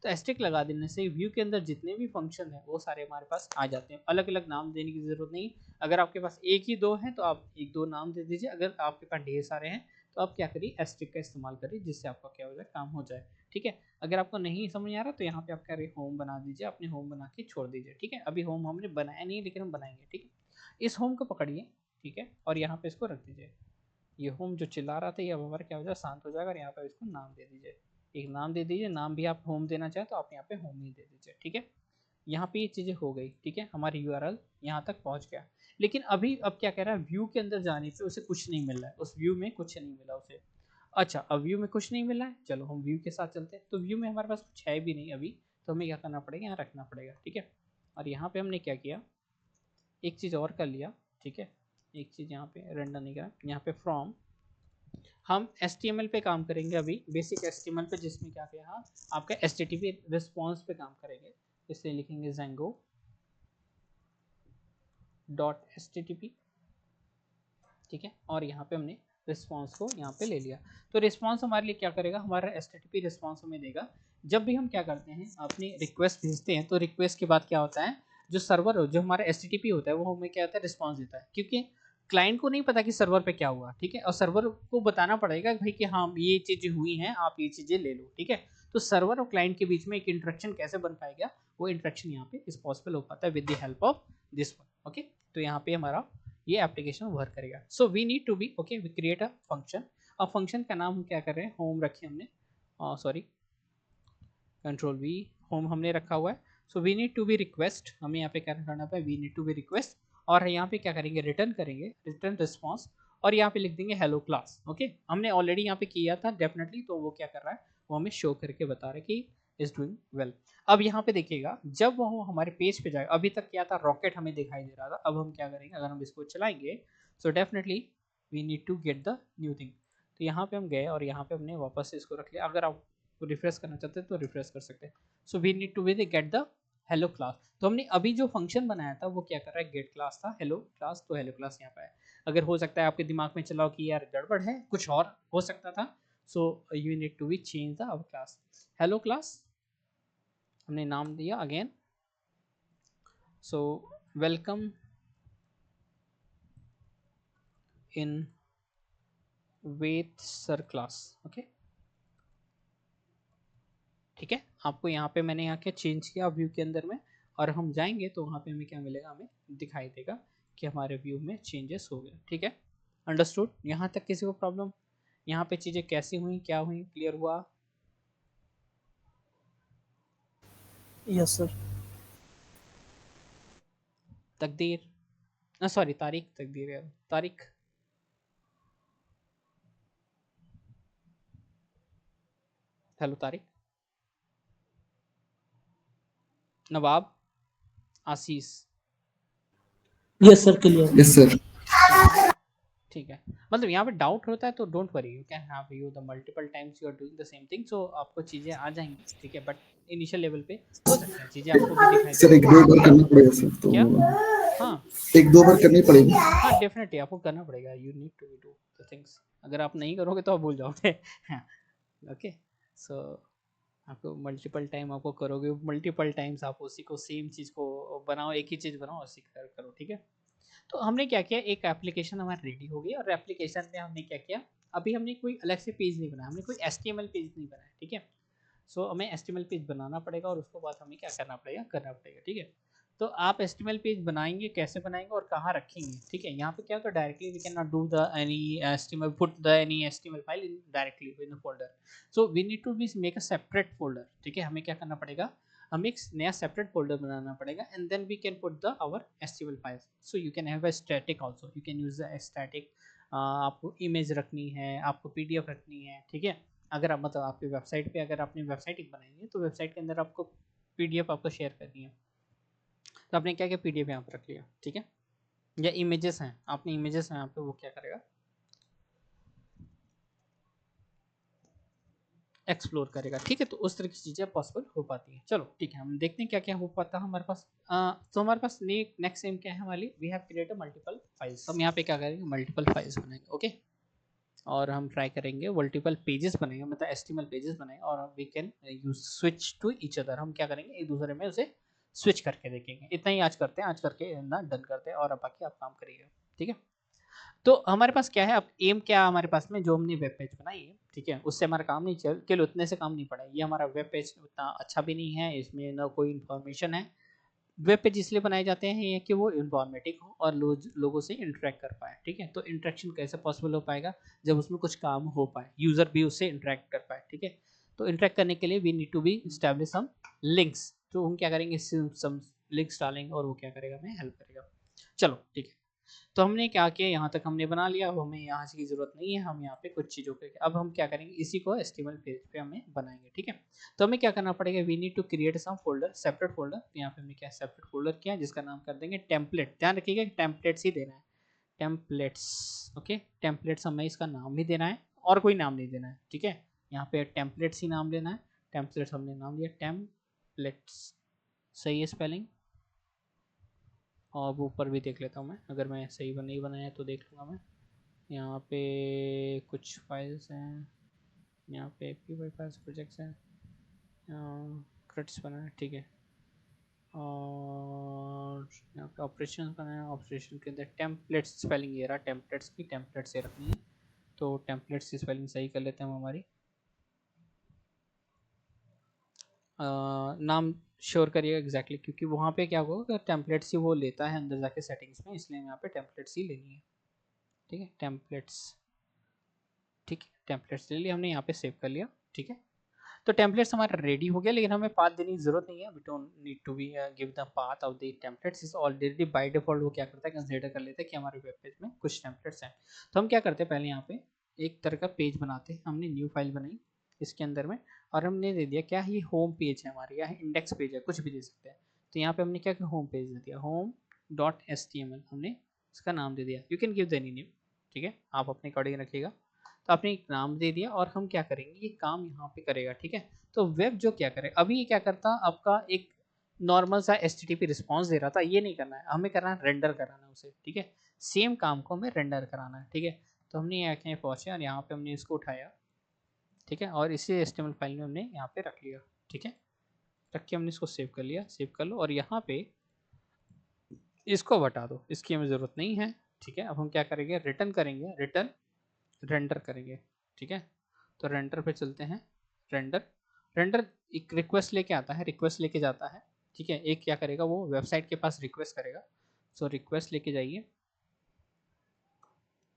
तो एस्ट्रिक लगा देने से व्यू के अंदर जितने भी फंक्शन हैं वो सारे हमारे पास आ जाते हैं, अलग अलग नाम देने की ज़रूरत नहीं। अगर आपके पास एक ही दो है तो आप एक दो नाम दे दीजिए, अगर आपके पास ढेर सारे हैं तो आप क्या करिए, एस्ट्रिक का इस्तेमाल करिए, जिससे आपका क्या हो जाए, काम हो जाए, ठीक है। अगर आपको नहीं समझ आ रहा तो यहाँ पे आप क्या करिए, होम बना दीजिए, अपने होम बना के छोड़ दीजिए, ठीक है। अभी होम हमने बनाया नहीं, लेकिन हम बनाएंगे, ठीक है। इस होम को पकड़िए, ठीक है, और यहाँ पे इसको रख दीजिए। ये होम जो चिल्ला रहा था ये अब हमारा क्या हो जाए, शांत हो जाएगा, और यहाँ पर इसको नाम दे दीजिए, एक नाम दे दीजिए। नाम भी आप होम देना चाहें तो आप यहाँ पे होम ही दे दीजिए, ठीक है। यहाँ पे ये चीज़ें हो गई, ठीक है, हमारी यूआरएल यहाँ तक पहुँच गया। लेकिन अभी अब क्या कह रहा है, व्यू के अंदर जाने पे उसे कुछ नहीं मिल रहा है, उस व्यू में कुछ नहीं मिला उसे। अच्छा, अब व्यू में कुछ नहीं मिला है, चलो हम व्यू के साथ चलते हैं। तो व्यू में हमारे पास कुछ है भी नहीं अभी, तो हमें क्या करना पड़ेगा, यहाँ रखना पड़ेगा, ठीक है। और यहाँ पे हमने क्या किया, एक चीज़ और कर लिया, ठीक है, एक चीज़ यहाँ पे रेंडर नहीं करा, यहाँ पे फ्रॉम हम HTML पे काम करेंगे अभी, बेसिक HTML पे, जिसमें क्या किया, हाँ आपका HTTP रिस्पॉन्स पे काम करेंगे, इसलिए लिखेंगे Django डॉट HTTP, ठीक है। और यहाँ पे हमने रिस्पॉन्स को यहाँ पे ले लिया। तो रिस्पॉन्स हमारे लिए क्या करेगा, हमारा HTTP रिस्पॉन्स हमें देगा। जब भी हम क्या करते हैं, अपनी रिक्वेस्ट भेजते हैं, तो रिक्वेस्ट के बाद क्या होता है, जो सर्वर जो हमारा HTTP होता है वो हमें क्या होता है, रिस्पॉन्स देता है, क्योंकि क्लाइंट को नहीं पता कि सर्वर पे क्या हुआ, ठीक है, और सर्वर को बताना पड़ेगा भाई कि हाँ ये चीज़ें हुई हैं, आप ये चीज़ें ले लो, ठीक है। तो सर्वर और क्लाइंट के बीच में एक इंटरेक्शन कैसे बन पाएगा, वो इंटरेक्शन यहाँ पे इस पॉसिबल हो पाता है with the help of this one, okay. तो यहाँ पे हमारा ये एप्लीकेशन वर्क करेगा। So we need to be okay, we create a function. अब फंक्शन का नाम हम क्या कर रहे हैं, होम रखे हमने, सॉरी कंट्रोल वी, होम हमने रखा हुआ है। So we need to be request, हमें यहाँ पे क्या करना है, we need to be request, और यहाँ पे क्या करेंगे, रिटर्न करेंगे, रिटर्न रिस्पॉन्स, और यहाँ पे लिख देंगे हेलो क्लास, ओके। हमने ऑलरेडी यहाँ पे किया था डेफिनेटली, तो वो क्या कर रहा है, वो हमें शो करके बता रहा है कि इज डूइंग वेल। अब यहाँ पे देखिएगा, जब वो हमारे पेज पे जाएगा, अभी तक क्या था, रॉकेट हमें दिखाई दे रहा था, अब हम क्या करेंगे, अगर हम इसको चलाएंगे, so definitely we need to get the new thing. तो यहाँ पे हम गए और यहाँ पे हमने वापस से इसको रख लिया। अगर आप रिफ्रेश करना चाहते हैं तो रिफ्रेश कर सकते हैं। So we need to be get the hello class. तो हमने अभी जो फंक्शन बनाया था वो क्या कर रहा है, गेट क्लास था, हेलो क्लास, तो हेलो क्लास यहाँ पे है। अगर हो सकता है आपके दिमाग में चलाओ कि यार गड़बड़ है, कुछ और हो सकता था, so you need to be change the our class, hello class हमने नाम दिया again. So welcome in wait sir class, okay, ठीक है। आपको यहाँ पे मैंने यहाँ के चेंज किया व्यू के अंदर में, और हम जाएंगे तो वहाँ पे हमें क्या मिलेगा, हमें दिखाई देगा कि हमारे व्यू में चेंजेस हो गए, ठीक है। अंडरस्टूड, यहाँ तक किसी को प्रॉब्लम, यहाँ पे चीज़ें कैसी हुई, क्या हुई, क्लियर हुआ। Yes sir. तकदीर, ना सॉरी तारीख, तकदीर यार, Tariq, hello Tariq, Nawab, Ashish, Yes, sir. Clear. Yes sir. ठीक है। मतलब यहाँ पे डाउट होता है तो don't worry, you can have you the multiple times you are doing the same thing, so आपको चीज़ें आ जाएंगी, ठीक है। बट इनिशियल लेवल पे हो सकता है चीज़ें आपको भी दिखाई सर एक दे। दो बार करना पड़ेगा सर, तो क्या, हाँ एक दो बार करनी पड़ेगी। हाँ डेफिनेटली आपको करना पड़ेगा, you need to do the things. अगर आप नहीं करोगे तो आप भूल जाओगे ओके। सो आपको मल्टीपल टाइम आपको करोगे, मल्टीपल टाइम्स आप उसी को सेम चीज़ को बनाओ, एक ही चीज़ बनाओ, उसी करो, ठीक है। तो हमने क्या किया, एक एप्लीकेशन हमारी रेडी हो गई, और एप्लीकेशन में हमने क्या किया, अभी हमने कोई अलग से पेज नहीं बनाया, हमने कोई HTML पेज नहीं बनाया, ठीक है। सो हमें HTML पेज बनाना पड़ेगा, और उसको बाद हमें क्या करना पड़ेगा, ठीक है। तो आप HTML पेज बनाएंगे, कैसे बनाएंगे और कहाँ रखेंगे, ठीक है। यहाँ पे क्या होगा, directly we can not do the any HTML, put the any HTML file in directly in the folder, so we need to be make a separate folder, ठीक है। हमें क्या करना पड़ेगा, हमें एक नया सेपरेट फोल्डर बनाना पड़ेगा, and then we can put the our HTML files. So you can have a static also, you can use the static, आपको इमेज रखनी है, आपको PDF रखनी है, ठीक है। अगर आप मतलब आपकी वेबसाइट पे, अगर आपने वेबसाइट एक बनाई है तो वेबसाइट के अंदर आपको PDF आपको शेयर करनी है, तो आपने क्या किया, PDF यहाँ पर रख लिया, ठीक है। या इमेजेस हैं, आपने इमेजेस हैं यहाँ पे, वो क्या करेगा, एक्सप्लोर करेगा, ठीक है। तो उस तरह की चीज़ें पॉसिबल हो पाती हैं। चलो ठीक है, हम देखते हैं क्या क्या हो पाता है हमारे पास। तो हमारे पास नेक्स्ट सेम क्या है हमारी, we have created multiple files. हम यहाँ पे क्या करेंगे, मल्टीपल फाइल्स बनाएंगे, ओके। और हम ट्राई करेंगे मल्टीपल पेजेस बनाएंगे, मतलब HTML पेजेस बनाएंगे, और we can use switch to each other. हम क्या करेंगे, एक दूसरे में उसे स्विच करके देखेंगे। इतना ही आज करते हैं, आज करके ना डन करते हैं, और बाकी आप काम करिएगा, ठीक है। तो हमारे पास क्या है अब, एम क्या हमारे पास में, जो हमने वेब पेज बनाई है, ठीक है, उससे हमारा काम नहीं चल, केवल उतने से काम नहीं पड़ा। ये हमारा वेब पेज उतना अच्छा भी नहीं है, इसमें ना कोई इन्फॉर्मेशन है। वेब पेज इसलिए बनाए जाते हैं ये कि वो इन्फॉर्मेटिव हो और लोगों से इंटरेक्ट कर पाए, ठीक है। तो इंटरेक्शन कैसे पॉसिबल हो पाएगा, जब उसमें कुछ काम हो पाए, यूजर भी उससे इंटरेक्ट कर पाए, ठीक है। तो इंटरेक्ट करने के लिए we need to be establish some links, तो हम क्या करेंगे, सम लिंक्स डालेंगे और वो क्या करेगा, हमें हेल्प करेगा। चलो ठीक है, तो हमने क्या किया, यहाँ तक हमने बना लिया, अब हमें यहाँ की जरूरत नहीं है, हम यहाँ पे कुछ चीज़ों के, अब हम क्या करेंगे, इसी को HTML पेज पे हमें बनाएंगे, ठीक है। तो हमें क्या करना पड़ेगा, we need to create some folder, separate folder. यहाँ पे हमने क्या सेपरेट फोल्डर किया, जिसका नाम कर देंगे टेम्पलेट। ध्यान रखिएगा टेम्पलेट्स ही देना है, टेम्पलेट्स, ओके। टेम्पलेट्स हमें इसका नाम भी देना है, और कोई नाम नहीं देना है, ठीक है। यहाँ पे टेम्पलेट्स ही नाम लेना है, टेम्पलेट्स हमने नाम दिया टेम्पलेट्स, सही है स्पेलिंग। और ऊपर भी देख लेता हूँ मैं, अगर मैं सही नहीं बनाया तो देख लूँगा मैं। यहाँ पे कुछ फाइल्स हैं, यहाँ पे पी फाइल्स प्रोजेक्ट्स हैं, क्रिट्स बना है, ठीक है। और यहाँ पे ऑपरेशन बना है, ऑपरेशन के अंदर टेम्पलेट्स स्पेलिंग ये रहा, टेम्पलेट्स की टेम्पलेट से रखनी है, तो टेम्पलेट्स की स्पेलिंग सही कर लेते हैं हम हमारी। नाम श्योर करिएगा एग्जैक्टली, क्योंकि वहाँ पे क्या होगा, टेम्पलेट्स ही वो लेता है अंदर जाके सेटिंग्स में, इसलिए यहाँ पे टेम्पलेट्स ही लेनी है, ठीक है। टेम्पलेट्स, ठीक है, टेम्पलेट्स ले लिया हमने, यहाँ पे सेव कर लिया, ठीक है। तो टेम्पलेट्स हमारा रेडी हो गया, लेकिन हमें पाथ देने की जरूरत नहीं है, we don't need to be give the path of the templates, is already by default वो क्या करता है, कंसीडर कर लेता है कि हमारे वेब पेज में कुछ टेम्पलेट्स हैं। तो हम क्या करते हैं, पहले यहाँ पे एक तरह का पेज बनाते हैं, हमने न्यू फाइल बनाई इसके अंदर में, और हमने दे दिया क्या, ये होम पेज है हमारे, या इंडेक्स पेज है, कुछ भी दे सकते हैं। तो यहाँ पे हमने क्या किया, होम पेज दे दिया, home.html हमने इसका नाम दे दिया, you can give the any name, ठीक है, आप अपने अकॉर्डिंग रखिएगा। तो आपने एक नाम दे दिया, और हम क्या करेंगे, ये काम यहाँ पे करेगा, ठीक है। तो वेब जो क्या करेगा, अभी ये क्या करता, आपका एक नॉर्मल सा HTTP रिस्पॉन्स दे रहा था, ये नहीं करना है, हमें करना है रेंडर कराना है उसे, ठीक है। सेम काम को हमें रेंडर कराना है, ठीक है। तो हमने यहाँ पहुँचे और यहाँ पे हमने इसको उठाया, ठीक है, और इसी HTML फाइल में हमने यहाँ पे रख लिया, ठीक है। रख के हमने इसको सेव कर लिया, सेव कर लो, और यहाँ पे इसको हटा दो, इसकी हमें ज़रूरत नहीं है, ठीक है। अब हम क्या करेंगे, रिटर्न करेंगे, रिटर्न रेंडर करेंगे, ठीक है। तो रेंडर पे चलते हैं, रेंडर, रेंडर एक रिक्वेस्ट लेके आता है, रिक्वेस्ट लेके जाता है, ठीक है। एक क्या करेगा, वो वेबसाइट के पास रिक्वेस्ट करेगा, सो रिक्वेस्ट लेके जाइए,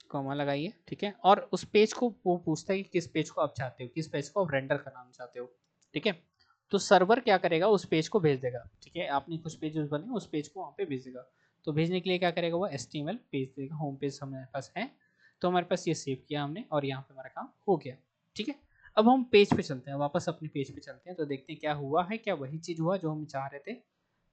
कॉमा लगाइए, ठीक है। और उस पेज को वो पूछता है कि किस पेज को आप चाहते हो, किस पेज को आप रेंडर कराना चाहते हो, ठीक है। तो सर्वर क्या करेगा, उस पेज को भेज देगा, ठीक है। आपने कुछ पेज बने, उस पेज को वहाँ पे भेज देगा। तो भेजने के लिए क्या करेगा, वो HTML पेज देगा, होम पेज हमारे पास है, तो हमारे पास ये सेव किया हमने, और यहाँ पे हमारा काम हो गया, ठीक है। अब हम पेज पे चलते हैं, वापस अपने पेज पे चलते हैं, तो देखते हैं क्या हुआ है, क्या वही चीज़ हुआ जो हम चाह रहे थे।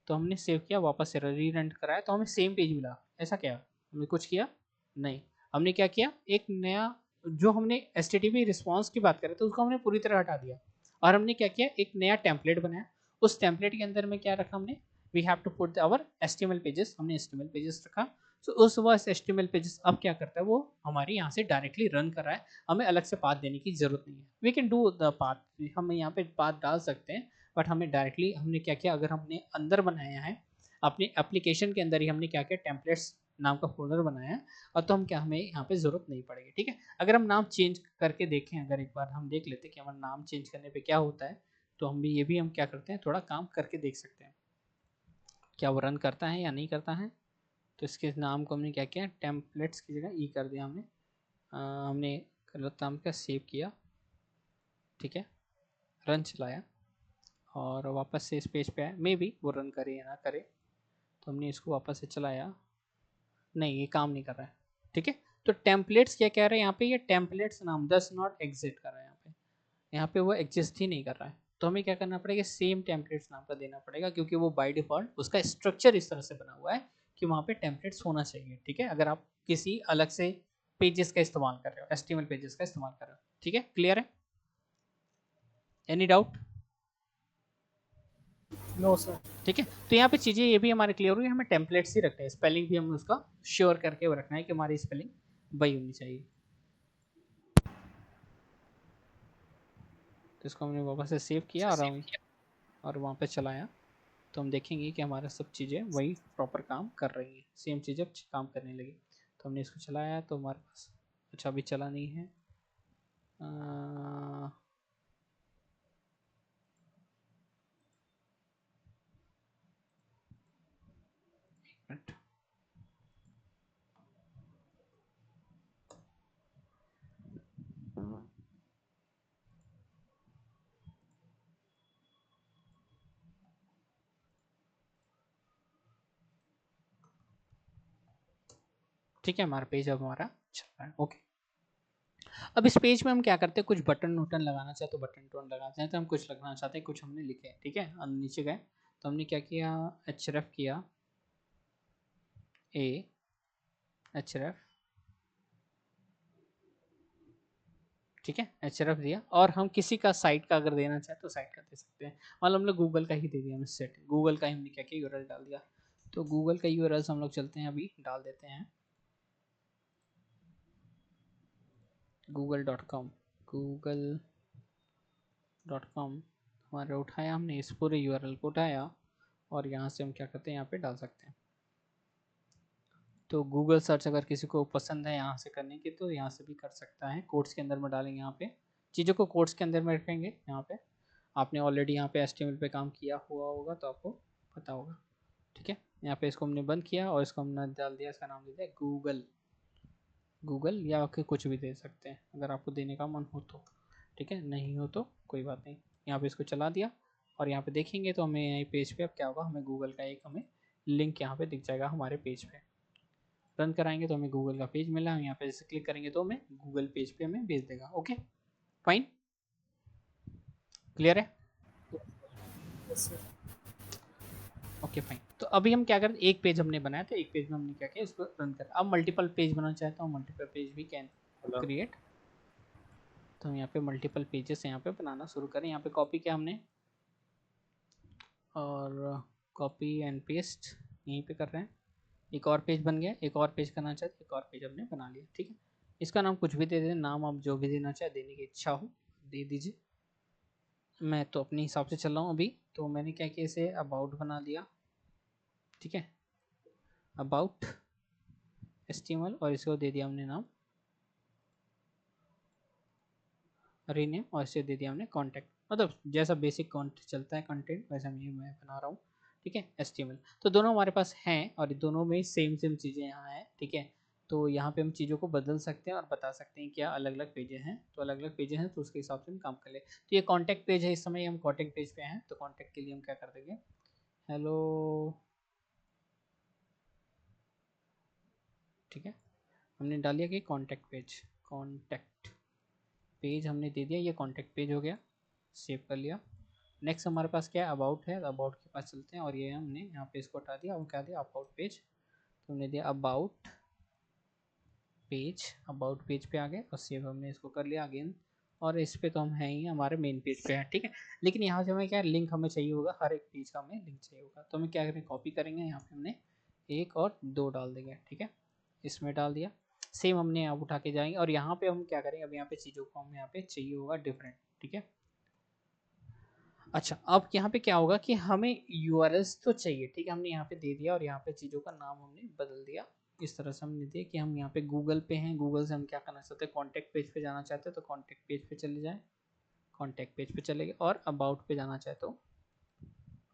तो हमने सेव किया, वापस से रीरेंट कराया, तो हमें सेम पेज मिला, ऐसा क्या, हमने कुछ किया नहीं। हमने क्या किया, एक नया, जो हमने HTTP रिस्पॉन्स की बात कर रहे थे उसको हमने पूरी तरह हटा दिया, और हमने क्या किया, एक नया टेम्पलेट बनाया। उस टेम्पलेट के अंदर में क्या रखा हमने, we have to put our HTML pages, हमने HTML पेजेस रखा। सो उस वह HTML पेजेस अब क्या करता है, वो हमारे यहाँ से डायरेक्टली रन कर रहा है, हमें अलग से पाथ देने की जरूरत नहीं है। We can do the path, हम यहाँ पे पाथ डाल सकते हैं, बट हमें डायरेक्टली, हमने क्या किया, अगर हमने अंदर बनाया है अपने एप्लीकेशन के अंदर ही, हमने क्या किया, टेम्पलेट्स नाम का फोल्डर बनाया है, और तो हम क्या, हमें यहाँ पे ज़रूरत नहीं पड़ेगी, ठीक है। अगर हम नाम चेंज करके देखें, अगर एक बार हम देख लेते हैं कि हमारा नाम चेंज करने पे क्या होता है, तो हम भी ये भी हम क्या करते हैं, थोड़ा काम करके देख सकते हैं। क्या वो रन करता है या नहीं करता है। तो इसके नाम को हमने क्या किया, टेम्पलेट्स की जगह ई कर दिया हमने। हमने गलत नाम का सेव किया, ठीक है, रन चलाया और वापस से इस पेज पे आए। मे बी वो रन करे या ना करे, तो हमने इसको वापस से चलाया, नहीं ये काम नहीं कर रहा है, ठीक है। तो टेम्पलेट्स क्या कह रहे हैं यहाँ पे, ये टेम्पलेट्स नाम डस नॉट एग्जिस्ट कर रहा है यहाँ पे वो एग्जिस्ट ही नहीं कर रहा है। तो हमें क्या करना पड़ेगा, सेम टेम्पलेट्स नाम का देना पड़ेगा, क्योंकि वो बाय डिफॉल्ट उसका स्ट्रक्चर इस तरह से बना हुआ है कि वहाँ पे टेम्पलेट्स होना चाहिए, ठीक है। अगर आप किसी अलग से पेजेस का इस्तेमाल कर रहे हो, HTML पेजेस का इस्तेमाल कर रहे हो, ठीक है, क्लियर है, एनी डाउट। No sir. ठीक है, तो यहाँ पे चीजें ये भी हमारे क्लियर हुई, हमें टेम्पलेट्स ही रखते हैं, स्पेलिंग भी हमें उसका श्योर करके वो रखना है कि हमारी स्पेलिंग वही होनी चाहिए। तो इसको हमने वापस से सेव किया और वहाँ पे चलाया, तो हम देखेंगे कि हमारा सब चीज़ें वही प्रॉपर काम कर रही हैं, सेम चीज़ें अब काम करने लगी। तो हमने इसको चलाया तो हमारे पास, अच्छा अभी चला नहीं है, एक मिनट, ठीक है, हमारा पेज अब हमारा चल रहा है, ओके। अब इस पेज में हम क्या करते हैं, कुछ बटन वटन लगाना चाहते तो बटन टोन लगाते हैं, तो हम कुछ लगाना चाहते हैं, कुछ हमने लिखे, ठीक है, हम नीचे गए तो हमने क्या किया, href किया, href, ठीक है, href दिया, और हम किसी का साइट का अगर देना चाहे तो साइट का दे सकते हैं। मान लो हम लोग गूगल का ही दे दिया, हमें सेट गूगल का ही हमने क्या किया, यूआरएल डाल दिया। तो गूगल का यूआरएल हम लोग चलते हैं, अभी डाल देते हैं google.com, google.com हमारे उठाया हमने, इस पूरे यूआरएल को उठाया और यहाँ से हम क्या करते हैं, यहाँ पे डाल सकते हैं। तो गूगल सर्च अगर किसी को पसंद है यहाँ से करने की तो यहाँ से भी कर सकता है, कोट्स के अंदर में डालेंगे, यहाँ पे चीज़ों को कोट्स के अंदर में रखेंगे। यहाँ पे आपने ऑलरेडी यहाँ पे HTML पे काम किया हुआ होगा तो आपको पता होगा, ठीक है। यहाँ पे इसको हमने बंद किया और इसको हमने डाल दिया, इसका नाम दे दिया गूगल या फिर कुछ भी दे सकते हैं अगर आपको देने का मन हो तो, ठीक है, नहीं हो तो कोई बात नहीं। यहाँ पे इसको चला दिया और यहाँ पे देखेंगे तो हमें यही पेज पे अब क्या होगा, हमें गूगल का एक हमें लिंक यहाँ पे दिख जाएगा हमारे पेज पे। रन कराएंगे तो हमें गूगल का पेज मिला, हम यहाँ पे जैसे क्लिक करेंगे तो हमें गूगल पेज पे हमें भेज देगा। ओके फाइन, क्लियर है, यस सर। Okay fine. तो अभी हम क्या करते, एक पेज हमने बनाया था, एक पेज में हमने क्या किया, इसको रन कर। अब मल्टीपल पेज बनाना चाहता हूँ, मल्टीपल पेज भी कैन क्रिएट। तो हम यहाँ पे मल्टीपल पेजेस यहाँ पे बनाना शुरू करें। यहाँ पे कॉपी किया हमने और कॉपी एंड पेस्ट यहीं पे कर रहे हैं। एक और पेज बन गया, एक और पेज करना चाहते, एक और पेज हमने बना लिया, ठीक है। इसका नाम कुछ भी दे दें, नाम आप जो भी देना चाहे, देने की इच्छा हो दे दीजिए। मैं तो अपने हिसाब से चल रहा हूँ अभी, तो मैंने क्या किया, इसे अबाउट बना दिया, ठीक है, अबाउट HTML, और इसको दे दिया हमने नाम रीनेम, और इसे दे दिया हमने कॉन्टैक्ट, मतलब जैसा बेसिक कॉन्टेंट चलता है कंटेंट वैसा मैं बना रहा हूँ, ठीक है, HTML। तो दोनों हमारे पास हैं और दोनों में सेम चीज़ें यहाँ हैं, ठीक है। तो यहाँ पे हम चीज़ों को बदल सकते हैं और बता सकते हैं क्या अलग अलग पेजें हैं, तो अलग अलग पेजें हैं तो उसके हिसाब से हम काम कर ले। तो ये कॉन्टैक्ट पेज है, इस समय हम कॉन्टैक्ट पेज पे हैं, तो कॉन्टैक्ट के लिए हम क्या कर देंगे, हेलो, ठीक है, हमने डाल दिया कि कॉन्टैक्ट पेज हमने दे दिया, ये कॉन्टैक्ट पेज हो गया, सेव कर लिया। नेक्स्ट हमारे पास क्या है, अबाउट है, अबाउट के पास चलते हैं और ये हमने यहाँ पे इसको हटा दिया और क्या दिया, अबाउट पेज। तो हमने दिया अबाउट पेज पे आ गए और सेव हमने इसको कर लिया अगेन। और इस पे तो हम हैं ही, हमारे मेन पेज पे है, ठीक है। लेकिन यहाँ से हमें क्या लिंक हमें चाहिए होगा, हर एक पेज का हमें लिंक चाहिए होगा, तो हमें क्या करें, कॉपी करेंगे, यहाँ पे हमने 1 और 2 डाल देंगे, ठीक है, इसमें डाल दिया। सेम हमने यहाँ उठा के जाएंगे और यहाँ पे हम क्या करेंगे, अब यहाँ पे चीज़ों को हम यहाँ पे चाहिए होगा डिफरेंट, ठीक है। अच्छा, अब यहाँ पे क्या होगा कि हमें URLs तो चाहिए, ठीक है, हमने यहाँ पे दे दिया और यहाँ पे चीज़ों का नाम हमने बदल दिया, इस तरह से हमने दिया कि हम यहाँ पे गूगल पे हैं, गूगल से हम क्या करना चाहते हैं, कॉन्टैक्ट पेज पे जाना चाहते हैं तो कॉन्टैक्ट पेज पे चले जाएं, कॉन्टैक्ट पेज पे चले गए, और अबाउट पे जाना चाहे तो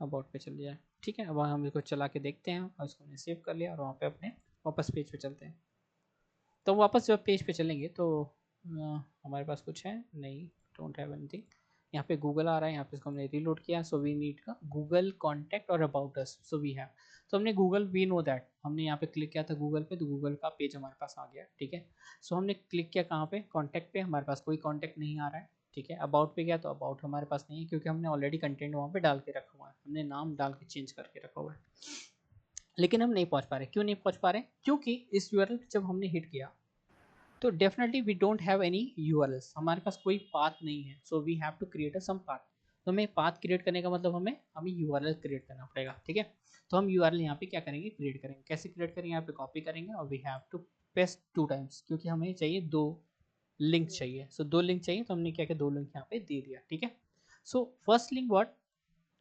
अबाउट पे चल जाए, ठीक है। अब हम इसको चला के देखते हैं और इसको हमने सेव कर लिया और वहाँ पे अपने वापस पेज पे चलते हैं। तो वापस जब पेज पे चलेंगे तो हमारे पास कुछ है नहीं, डोंट हैव एनीथिंग। यहाँ पे गूगल आ रहा है, यहाँ पे इसको हमने रीलोड किया, सो वी नीड का गूगल कॉन्टैक्ट और about us, so we have. तो हमने गूगल, वी नो दैट, हमने यहाँ पे क्लिक किया था गूगल पे, तो गूगल का पेज हमारे पास आ गया, ठीक है। सो हमने क्लिक किया कहाँ पे, कॉन्टैक्ट पे, हमारे पास कोई कॉन्टैक्ट नहीं आ रहा है, ठीक है। अबाउट पे गया तो अबाउट हमारे पास नहीं है, क्योंकि हमने ऑलरेडी कंटेंट वहाँ पे डाल के रखा हुआ है, हमने नाम डाल के चेंज करके रखा हुआ है। लेकिन हम नहीं पहुँच पा रहे, क्यों नहीं पहुँच पा रहे? क्योंकि इस यूआरएल पे जब हमने हिट किया तो definitely we don't have any URLs, हमारे पास कोई पाथ नहीं है, so we have to create a some path. तो हमें पाथ क्रिएट करने का मतलब हमें यूआरएल क्रिएट करना पड़ेगा, ठीक है। तो हम यूआरएल यहाँ पे क्या करेंगे, क्रिएट करेंगे। कैसे क्रिएट करेंगे, यहाँ पे कॉपी करेंगे और we have to paste 2 times, क्योंकि हमें चाहिए 2 लिंक चाहिए। सो 2 लिंक चाहिए, तो हमने क्या किया, 2 लिंक यहाँ पे दे दिया, ठीक है। सो फर्स्ट लिंक व्हाट,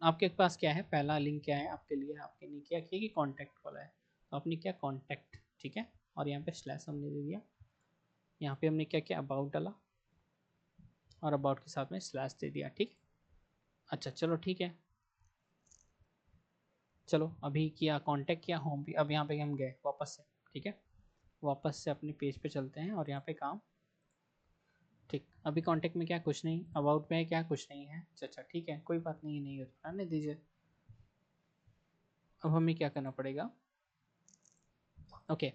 आपके पास क्या है, पहला लिंक क्या है आपके लिए, आपके ने क्या किया कि कॉन्टैक्ट वाला है, तो आपने क्या कॉन्टैक्ट, ठीक है। और यहाँ पे स्लैश हमने दे दिया, यहाँ पे हमने क्या किया, अबाउट डाला और अबाउट के साथ में स्लैश दे दिया, ठीक। अच्छा चलो ठीक है, चलो अभी किया कॉन्टैक्ट किया, होम पे, अब यहाँ पे हम गए वापस से, ठीक है। वापस से अपने पेज पे चलते हैं और यहाँ पे काम, ठीक। अभी कॉन्टैक्ट में क्या, कुछ नहीं, अबाउट में है क्या, कुछ नहीं है। अच्छा ठीक है, कोई बात नहीं, नहीं होता, रहने दीजिए। अब हमें क्या करना पड़ेगा, ओके।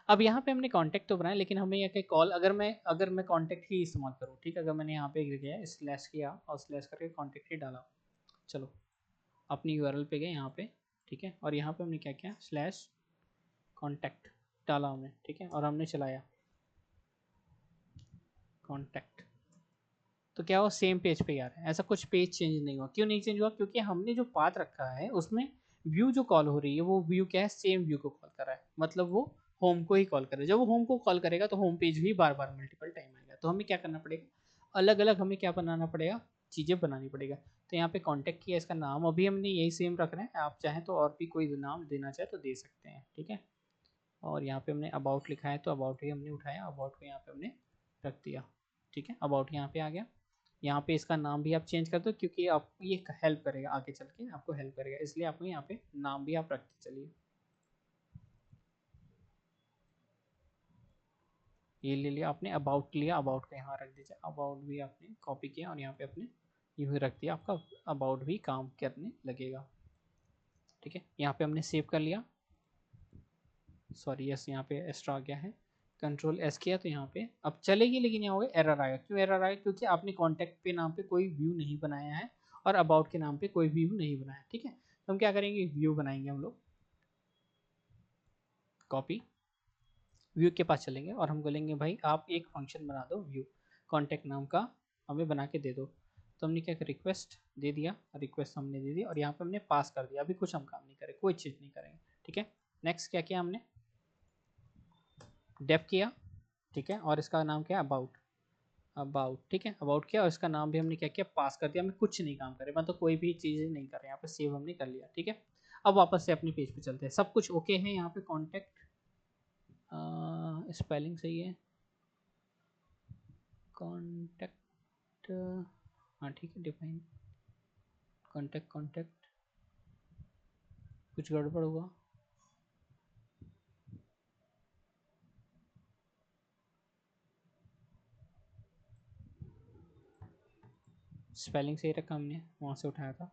अब यहाँ पे हमने कॉन्टैक्ट तो बनाया, लेकिन हमें यहाँ कॉल, अगर मैं कॉन्टैक्ट ही इस्तेमाल करूँ, ठीक है। अगर मैंने यहाँ पे गया स्लैश किया और स्लैश करके कॉन्टैक्ट ही डाला, चलो अपनी यूआरएल पे गए यहाँ पे, ठीक है। और यहाँ पे हमने क्या किया, स्लैश कॉन्टैक्ट डाला हमने, ठीक है। और हमने चलाया कॉन्टैक्ट, तो क्या हुआ, सेम पेज पे आ रहा है, ऐसा कुछ पेज चेंज नहीं हुआ। क्यों नहीं चेंज हुआ, क्योंकि हमने जो पाथ रखा है उसमें व्यू जो कॉल हो रही है वो व्यू क्या है, सेम व्यू को कॉल कर रहा है, मतलब वो होम को ही कॉल कर रहा है। जब वो होम को कॉल करेगा तो होम पेज भी बार बार मल्टीपल टाइम आएगा, तो हमें क्या करना पड़ेगा, अलग अलग हमें क्या बनाना पड़ेगा, चीज़ें बनानी पड़ेगा। तो यहाँ पे कॉन्टैक्ट किया, इसका नाम अभी हमने यही सेम रख रहे हैं, आप चाहें तो और भी कोई नाम देना चाहे तो दे सकते हैं, ठीक है। और यहाँ पे हमने अबाउट लिखा है, तो अबाउट ही हमने उठाया, अबाउट को यहाँ पे हमने रख दिया, ठीक है। अबाउट यहाँ पे आ गया। यहाँ पे इसका नाम भी आप चेंज कर दो, क्योंकि आपको ये हेल्प करेगा, आगे चल के आपको हेल्प करेगा, इसलिए आपको यहाँ पे नाम भी आप रखते चलिए। ये ले लिया आपने, अबाउट लिया, अबाउट को यहाँ रख दीजिए, अबाउट भी आपने कॉपी किया और यहाँ पे आपने यूँ ही रख दिया, आपका अबाउट भी काम करने लगेगा, ठीक है। यहाँ पे हमने सेव कर लिया, सॉरी यस, यहाँ पे एक्स्ट्रा आ गया है, कंट्रोल एस किया तो यहाँ पे अब चलेगी, लेकिन यहाँ होगा एरर आएगा। क्यों एरर आएगा, क्योंकि आपने कॉन्टैक्ट पे नाम पे कोई व्यू नहीं बनाया है और अबाउट के नाम पे कोई व्यू नहीं बनाया, ठीक है। तो हम क्या करेंगे, व्यू बनाएंगे हम लोग, कॉपी, व्यू के पास चलेंगे और हम बोलेंगे भाई आप एक फंक्शन बना दो व्यू, कॉन्टैक्ट नाम का हमें बना के दे दो। तो हमने क्या, रिक्वेस्ट दे दिया, रिक्वेस्ट हमने दे दी और यहाँ पे हमने पास कर दिया। अभी कुछ हम काम नहीं करें, कोई चीज़ नहीं करेंगे, ठीक है। नेक्स्ट क्या किया हमने, डेफ किया, ठीक है। और इसका नाम क्या है, अबाउट, अबाउट, ठीक है। अबाउट किया और इसका नाम भी हमने क्या किया, पास कर दिया। हमें कुछ नहीं काम करे, मतलब कोई भी चीज़ नहीं कर रहे, यहाँ पे सेव हमने कर लिया, ठीक है। अब वापस से अपने पेज पे चलते हैं, सब कुछ ओके है। यहाँ पे कॉन्टैक्ट स्पेलिंग सही है, कॉन्टैक्ट, हाँ ठीक है, डिफाइन कॉन्टैक्ट, कॉन्टैक्ट कुछ गड़बड़ हुआ, स्पेलिंग सही रखा हमने, वहाँ से उठाया था।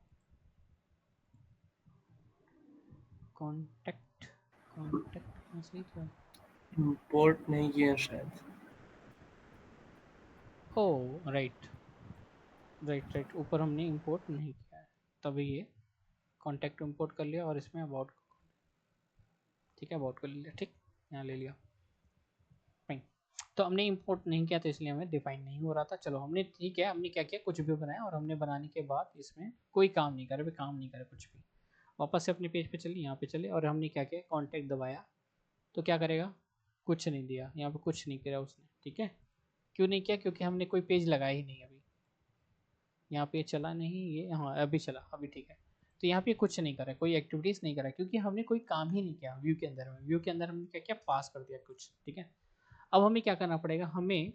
कॉन्टैक्ट, कॉन्टैक्ट कहाँ सही था, इंपोर्ट नहीं किया शायद। ओ राइट राइट राइट, ऊपर हमने इंपोर्ट नहीं किया है, तभी ये कॉन्टैक्ट इंपोर्ट कर लिया और इसमें अबाउट, ठीक है, अबाउट कर लिया, ठीक, यहाँ ले लिया, फाइन। तो हमने इंपोर्ट नहीं किया तो इसलिए हमें डिफाइन नहीं हो रहा था। चलो हमने, ठीक है, हमने क्या किया, कुछ भी बनाया और हमने बनाने के बाद इसमें कोई काम नहीं करे, काम नहीं करे कुछ भी। वापस से अपने पेज पे चलिए, यहाँ पे चले और हमने क्या किया, कॉन्टैक्ट दबाया तो क्या करेगा, कुछ नहीं दिया, यहाँ पे कुछ नहीं किया उसने, ठीक है। क्यों नहीं किया, क्योंकि हमने कोई पेज लगाया ही नहीं अभी, यहाँ पे चला नहीं ये, हाँ अभी चला, अभी ठीक है। तो यहाँ पे कुछ नहीं करा, कोई एक्टिविटीज़ नहीं करा, क्योंकि हमने कोई काम ही नहीं किया व्यू के अंदर में। व्यू के अंदर हमने क्या किया, पास कर दिया कुछ, ठीक है। अब हमें क्या करना पड़ेगा, हमें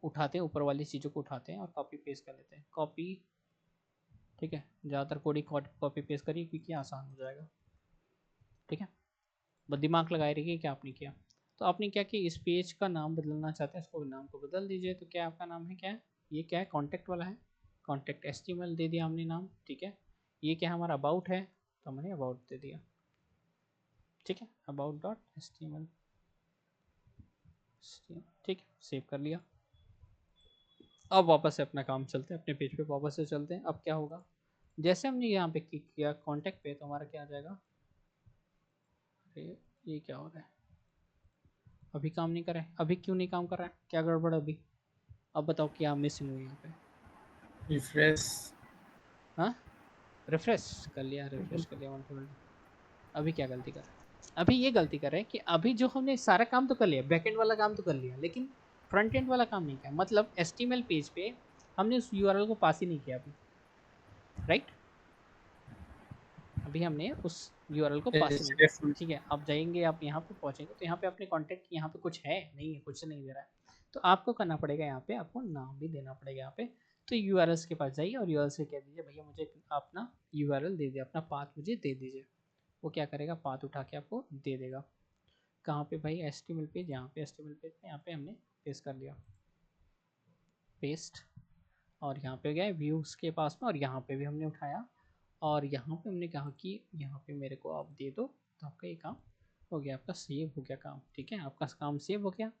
उठाते हैं ऊपर वाली चीज़ों को, उठाते हैं और कॉपी पेस्ट कर लेते हैं, कॉपी, ठीक है, ज़्यादातर कोड ही कॉपी पेस्ट करिए क्योंकि आसान हो जाएगा। ठीक है, बस दिमाग लगाए रहिए कि आपने किया। तो आपने क्या किया, इस पेज का नाम बदलना चाहते हैं, इसको नाम को बदल दीजिए। तो क्या आपका नाम है, क्या है ये, क्या है, कॉन्टैक्ट वाला है, कॉन्टैक्ट HTML दे दिया हमने नाम। ठीक है, ये क्या हमारा अबाउट है, तो हमने अबाउट दे दिया। ठीक है, about.html। ठीक है, सेव कर लिया। अब वापस से अपना काम चलते हैं, अपने पेज पे वापस से चलते हैं। अब क्या होगा, जैसे हमने यहाँ पे क्लिक किया कॉन्टैक्ट पे, तो हमारा क्या आ जाएगा, ये क्या हो रहा है, अभी काम नहीं कर रहा है, अभी क्यों नहीं काम कर रहा है, क्या गड़बड़ अभी, अब बताओ क्या मिसिंग हुई यहाँ पे। रिफ्रेश। हाँ, रिफ्रेश कर लिया, रिफ्रेश कर लिया 1 अभी क्या गलती कर रहा है, अभी ये गलती कर रहे हैं कि अभी जो हमने सारा काम तो कर लिया, बैकएंड वाला काम तो कर लिया, लेकिन फ्रंट एंड वाला काम नहीं किया। मतलब HTML पेज पे हमने उस URL को पास ही नहीं किया अभी, राइट, अभी हमने उस URL को पास ही नहीं किया। ठीक है, आप जाएंगे, आप यहाँ पे पहुँचेंगे, तो यहाँ पे अपने कॉन्टैक्ट यहाँ पे कुछ है नहीं है, कुछ नहीं दे रहा है, तो आपको करना पड़ेगा, यहाँ पे आपको नाम भी देना पड़ेगा यहाँ पे। तो URLs के पास जाइए और URL से कह दीजिए भैया मुझे अपना URL दे दीजिए, अपना पाथ मुझे दे दीजिए। वो क्या करेगा, पाथ उठा के आपको दे देगा। कहाँ पे भाई, HTML पेज, यहाँ पे HTML पेज पे यहाँ पे हमने पेस्ट कर लिया, पेस्ट, और यहाँ पे गए व्यूज़ के पास में, और यहाँ पे भी हमने उठाया, और यहाँ पे हमने कहा कि यहाँ पे मेरे को आप दे दो, तो आपका ये काम हो गया, आपका सेव हो गया काम। ठीक है, आपका काम सेव हो गया।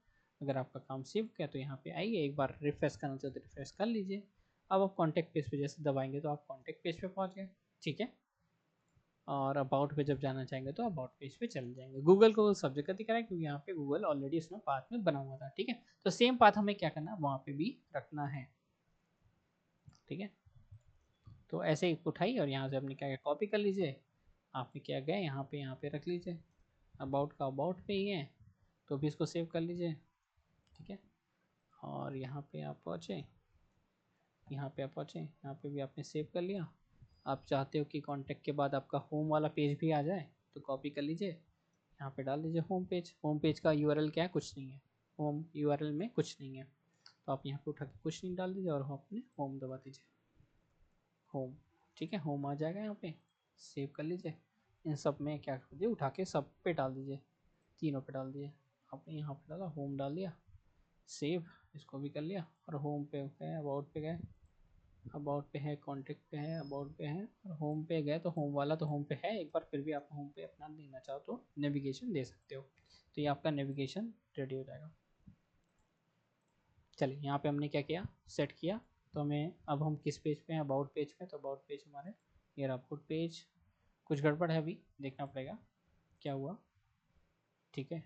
अगर आपका काम सेव हो गया तो यहाँ पे आइए, एक बार रिफ्रेश करना चाहते तो रिफ्रेश कर लीजिए। अब आप कॉन्टैक्ट पेज पे जैसे दबाएंगे तो आप कॉन्टैक्ट पेज पे पहुँच गए। ठीक है, और अबाउट पे जब जाना चाहेंगे तो अबाउट पेज पे चले जाएंगे। गूगल को सब जगह दिख रहा है क्योंकि यहाँ पे गूगल ऑलरेडी इसमें पाथ में बना हुआ था। ठीक है, तो सेम पाथ हमें क्या करना है, वहाँ पे भी रखना है। ठीक है, तो ऐसे ही उठाइए और यहाँ से आपने क्या कॉपी कर लीजिए, आपने क्या गए यहाँ पे रख लीजिए, अबाउट का अबाउट पे ही है, तो भी इसको सेव कर लीजिए। ठीक है, और यहाँ पे आप पहुँचे, यहाँ पे भी आपने सेव कर लिया। आप चाहते हो कि कॉन्टैक्ट के बाद आपका होम वाला पेज भी आ जाए, तो कॉपी कर लीजिए, यहाँ पे डाल दीजिए होम पेज। होम पेज का URL क्या है, कुछ नहीं है, होम URL में कुछ नहीं है, तो आप यहाँ पे उठा के कुछ नहीं डाल दीजिए और अपने होम दबा दीजिए, होम। ठीक है, होम आ जाएगा, यहाँ पे सेव कर लीजिए। इन सब में क्या कीजिए, उठा के सब पे डाल दीजिए, तीनों पे डाल दिए। आपने यहाँ पे डाला, होम डाल दिया, सेव, इसको भी कर लिया, और होम पे गए, अबाउट पे गए, अबाउट पे है, कॉन्टैक्ट पे है, अबाउट पे है, और होम पे गए, तो होम वाला तो होम पे है। एक बार फिर भी आप होम पे अपना देना चाहो तो नेविगेशन दे सकते हो, तो ये आपका नेविगेशन रेडी हो जाएगा। चलिए, यहाँ पे हमने क्या किया, सेट किया। तो हमें अब हम किस पेज पे हैं, अबाउट पेज पे, तो अबाउट पेज हमारे ये अबाउट पेज, कुछ गड़बड़ है, अभी देखना पड़ेगा क्या हुआ। ठीक है,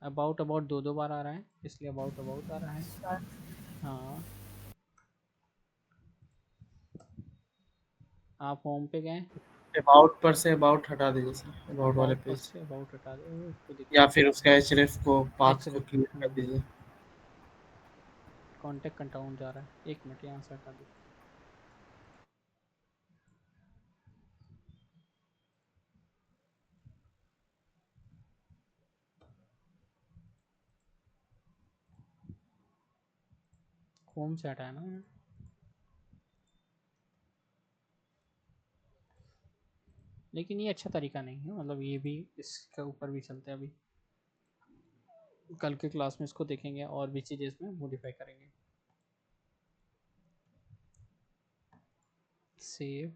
अबाउट दो बार आ रहा है, इसलिए अबाउट आ रहा है। हाँ, आप होम पे गए, अबाउट पर से अबाउट हटा दीजिए सर, अबाउट वाले अबाउट पर पेज, से अबाउट हटा दो, कोई या दिक्कत नहीं। फिर उसका href को पाथ को HRF, क्लियर कर दीजिए। कॉन्टैक्ट कंटाउन जा रहा है, एक मिनट यहाँ से हटा दो। होम से हटाया ना, लेकिन ये अच्छा तरीका नहीं है, मतलब ये भी इसके ऊपर भी चलते हैं। अभी कल के क्लास में इसको देखेंगे और भी चीज़ें इसमें मॉडिफाई करेंगे। सेव,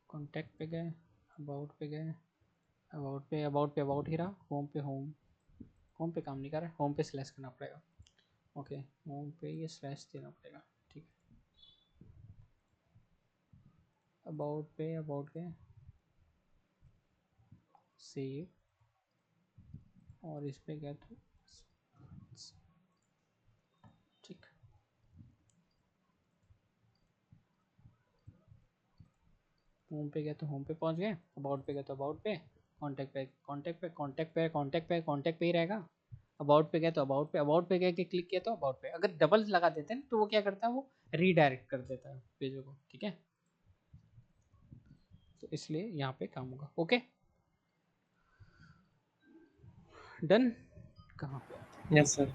कॉन्टैक्ट पे गए, अबाउट पे गए, अबाउट ही रहा, होम पे होम पे काम नहीं कर रहा है, होम पे स्लैश करना पड़ेगा। ओके, होम पे ये स्लैश देना पड़ेगा। ठीक है, अबाउट गए, सेव, और इस पे गए तो ठीक, होम पे गए तो होम पे पहुंच गए, अबाउट पे गए तो अबाउट पे, कॉन्टैक्ट पे ही रहेगा। अबाउट पे गए तो अबाउट पे गए के क्लिक किया तो अबाउट पे, अगर डबल लगा देते हैं तो वो क्या करता है, वो रीडायरेक्ट कर देता है पेजों को। ठीक है, तो इसलिए यहाँ पे काम होगा। ओके, डन, कहाँ, यस सर।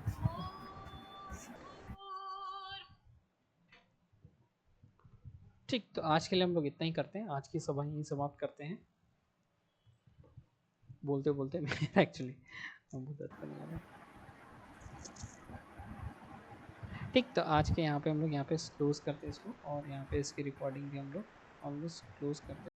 ठीक, तो आज के लिए हम लोग इतना ही करते हैं, आज की सभा यहीं समाप्त करते हैं। बोलते बोलते मैं एक्चुअली करने वाला। ठीक, तो आज के यहाँ पे हम लोग यहाँ पे क्लोज करते हैं इसको, और यहाँ पे इसकी रिकॉर्डिंग भी हम लोग ऑलमोस्ट क्लोज करते हैं।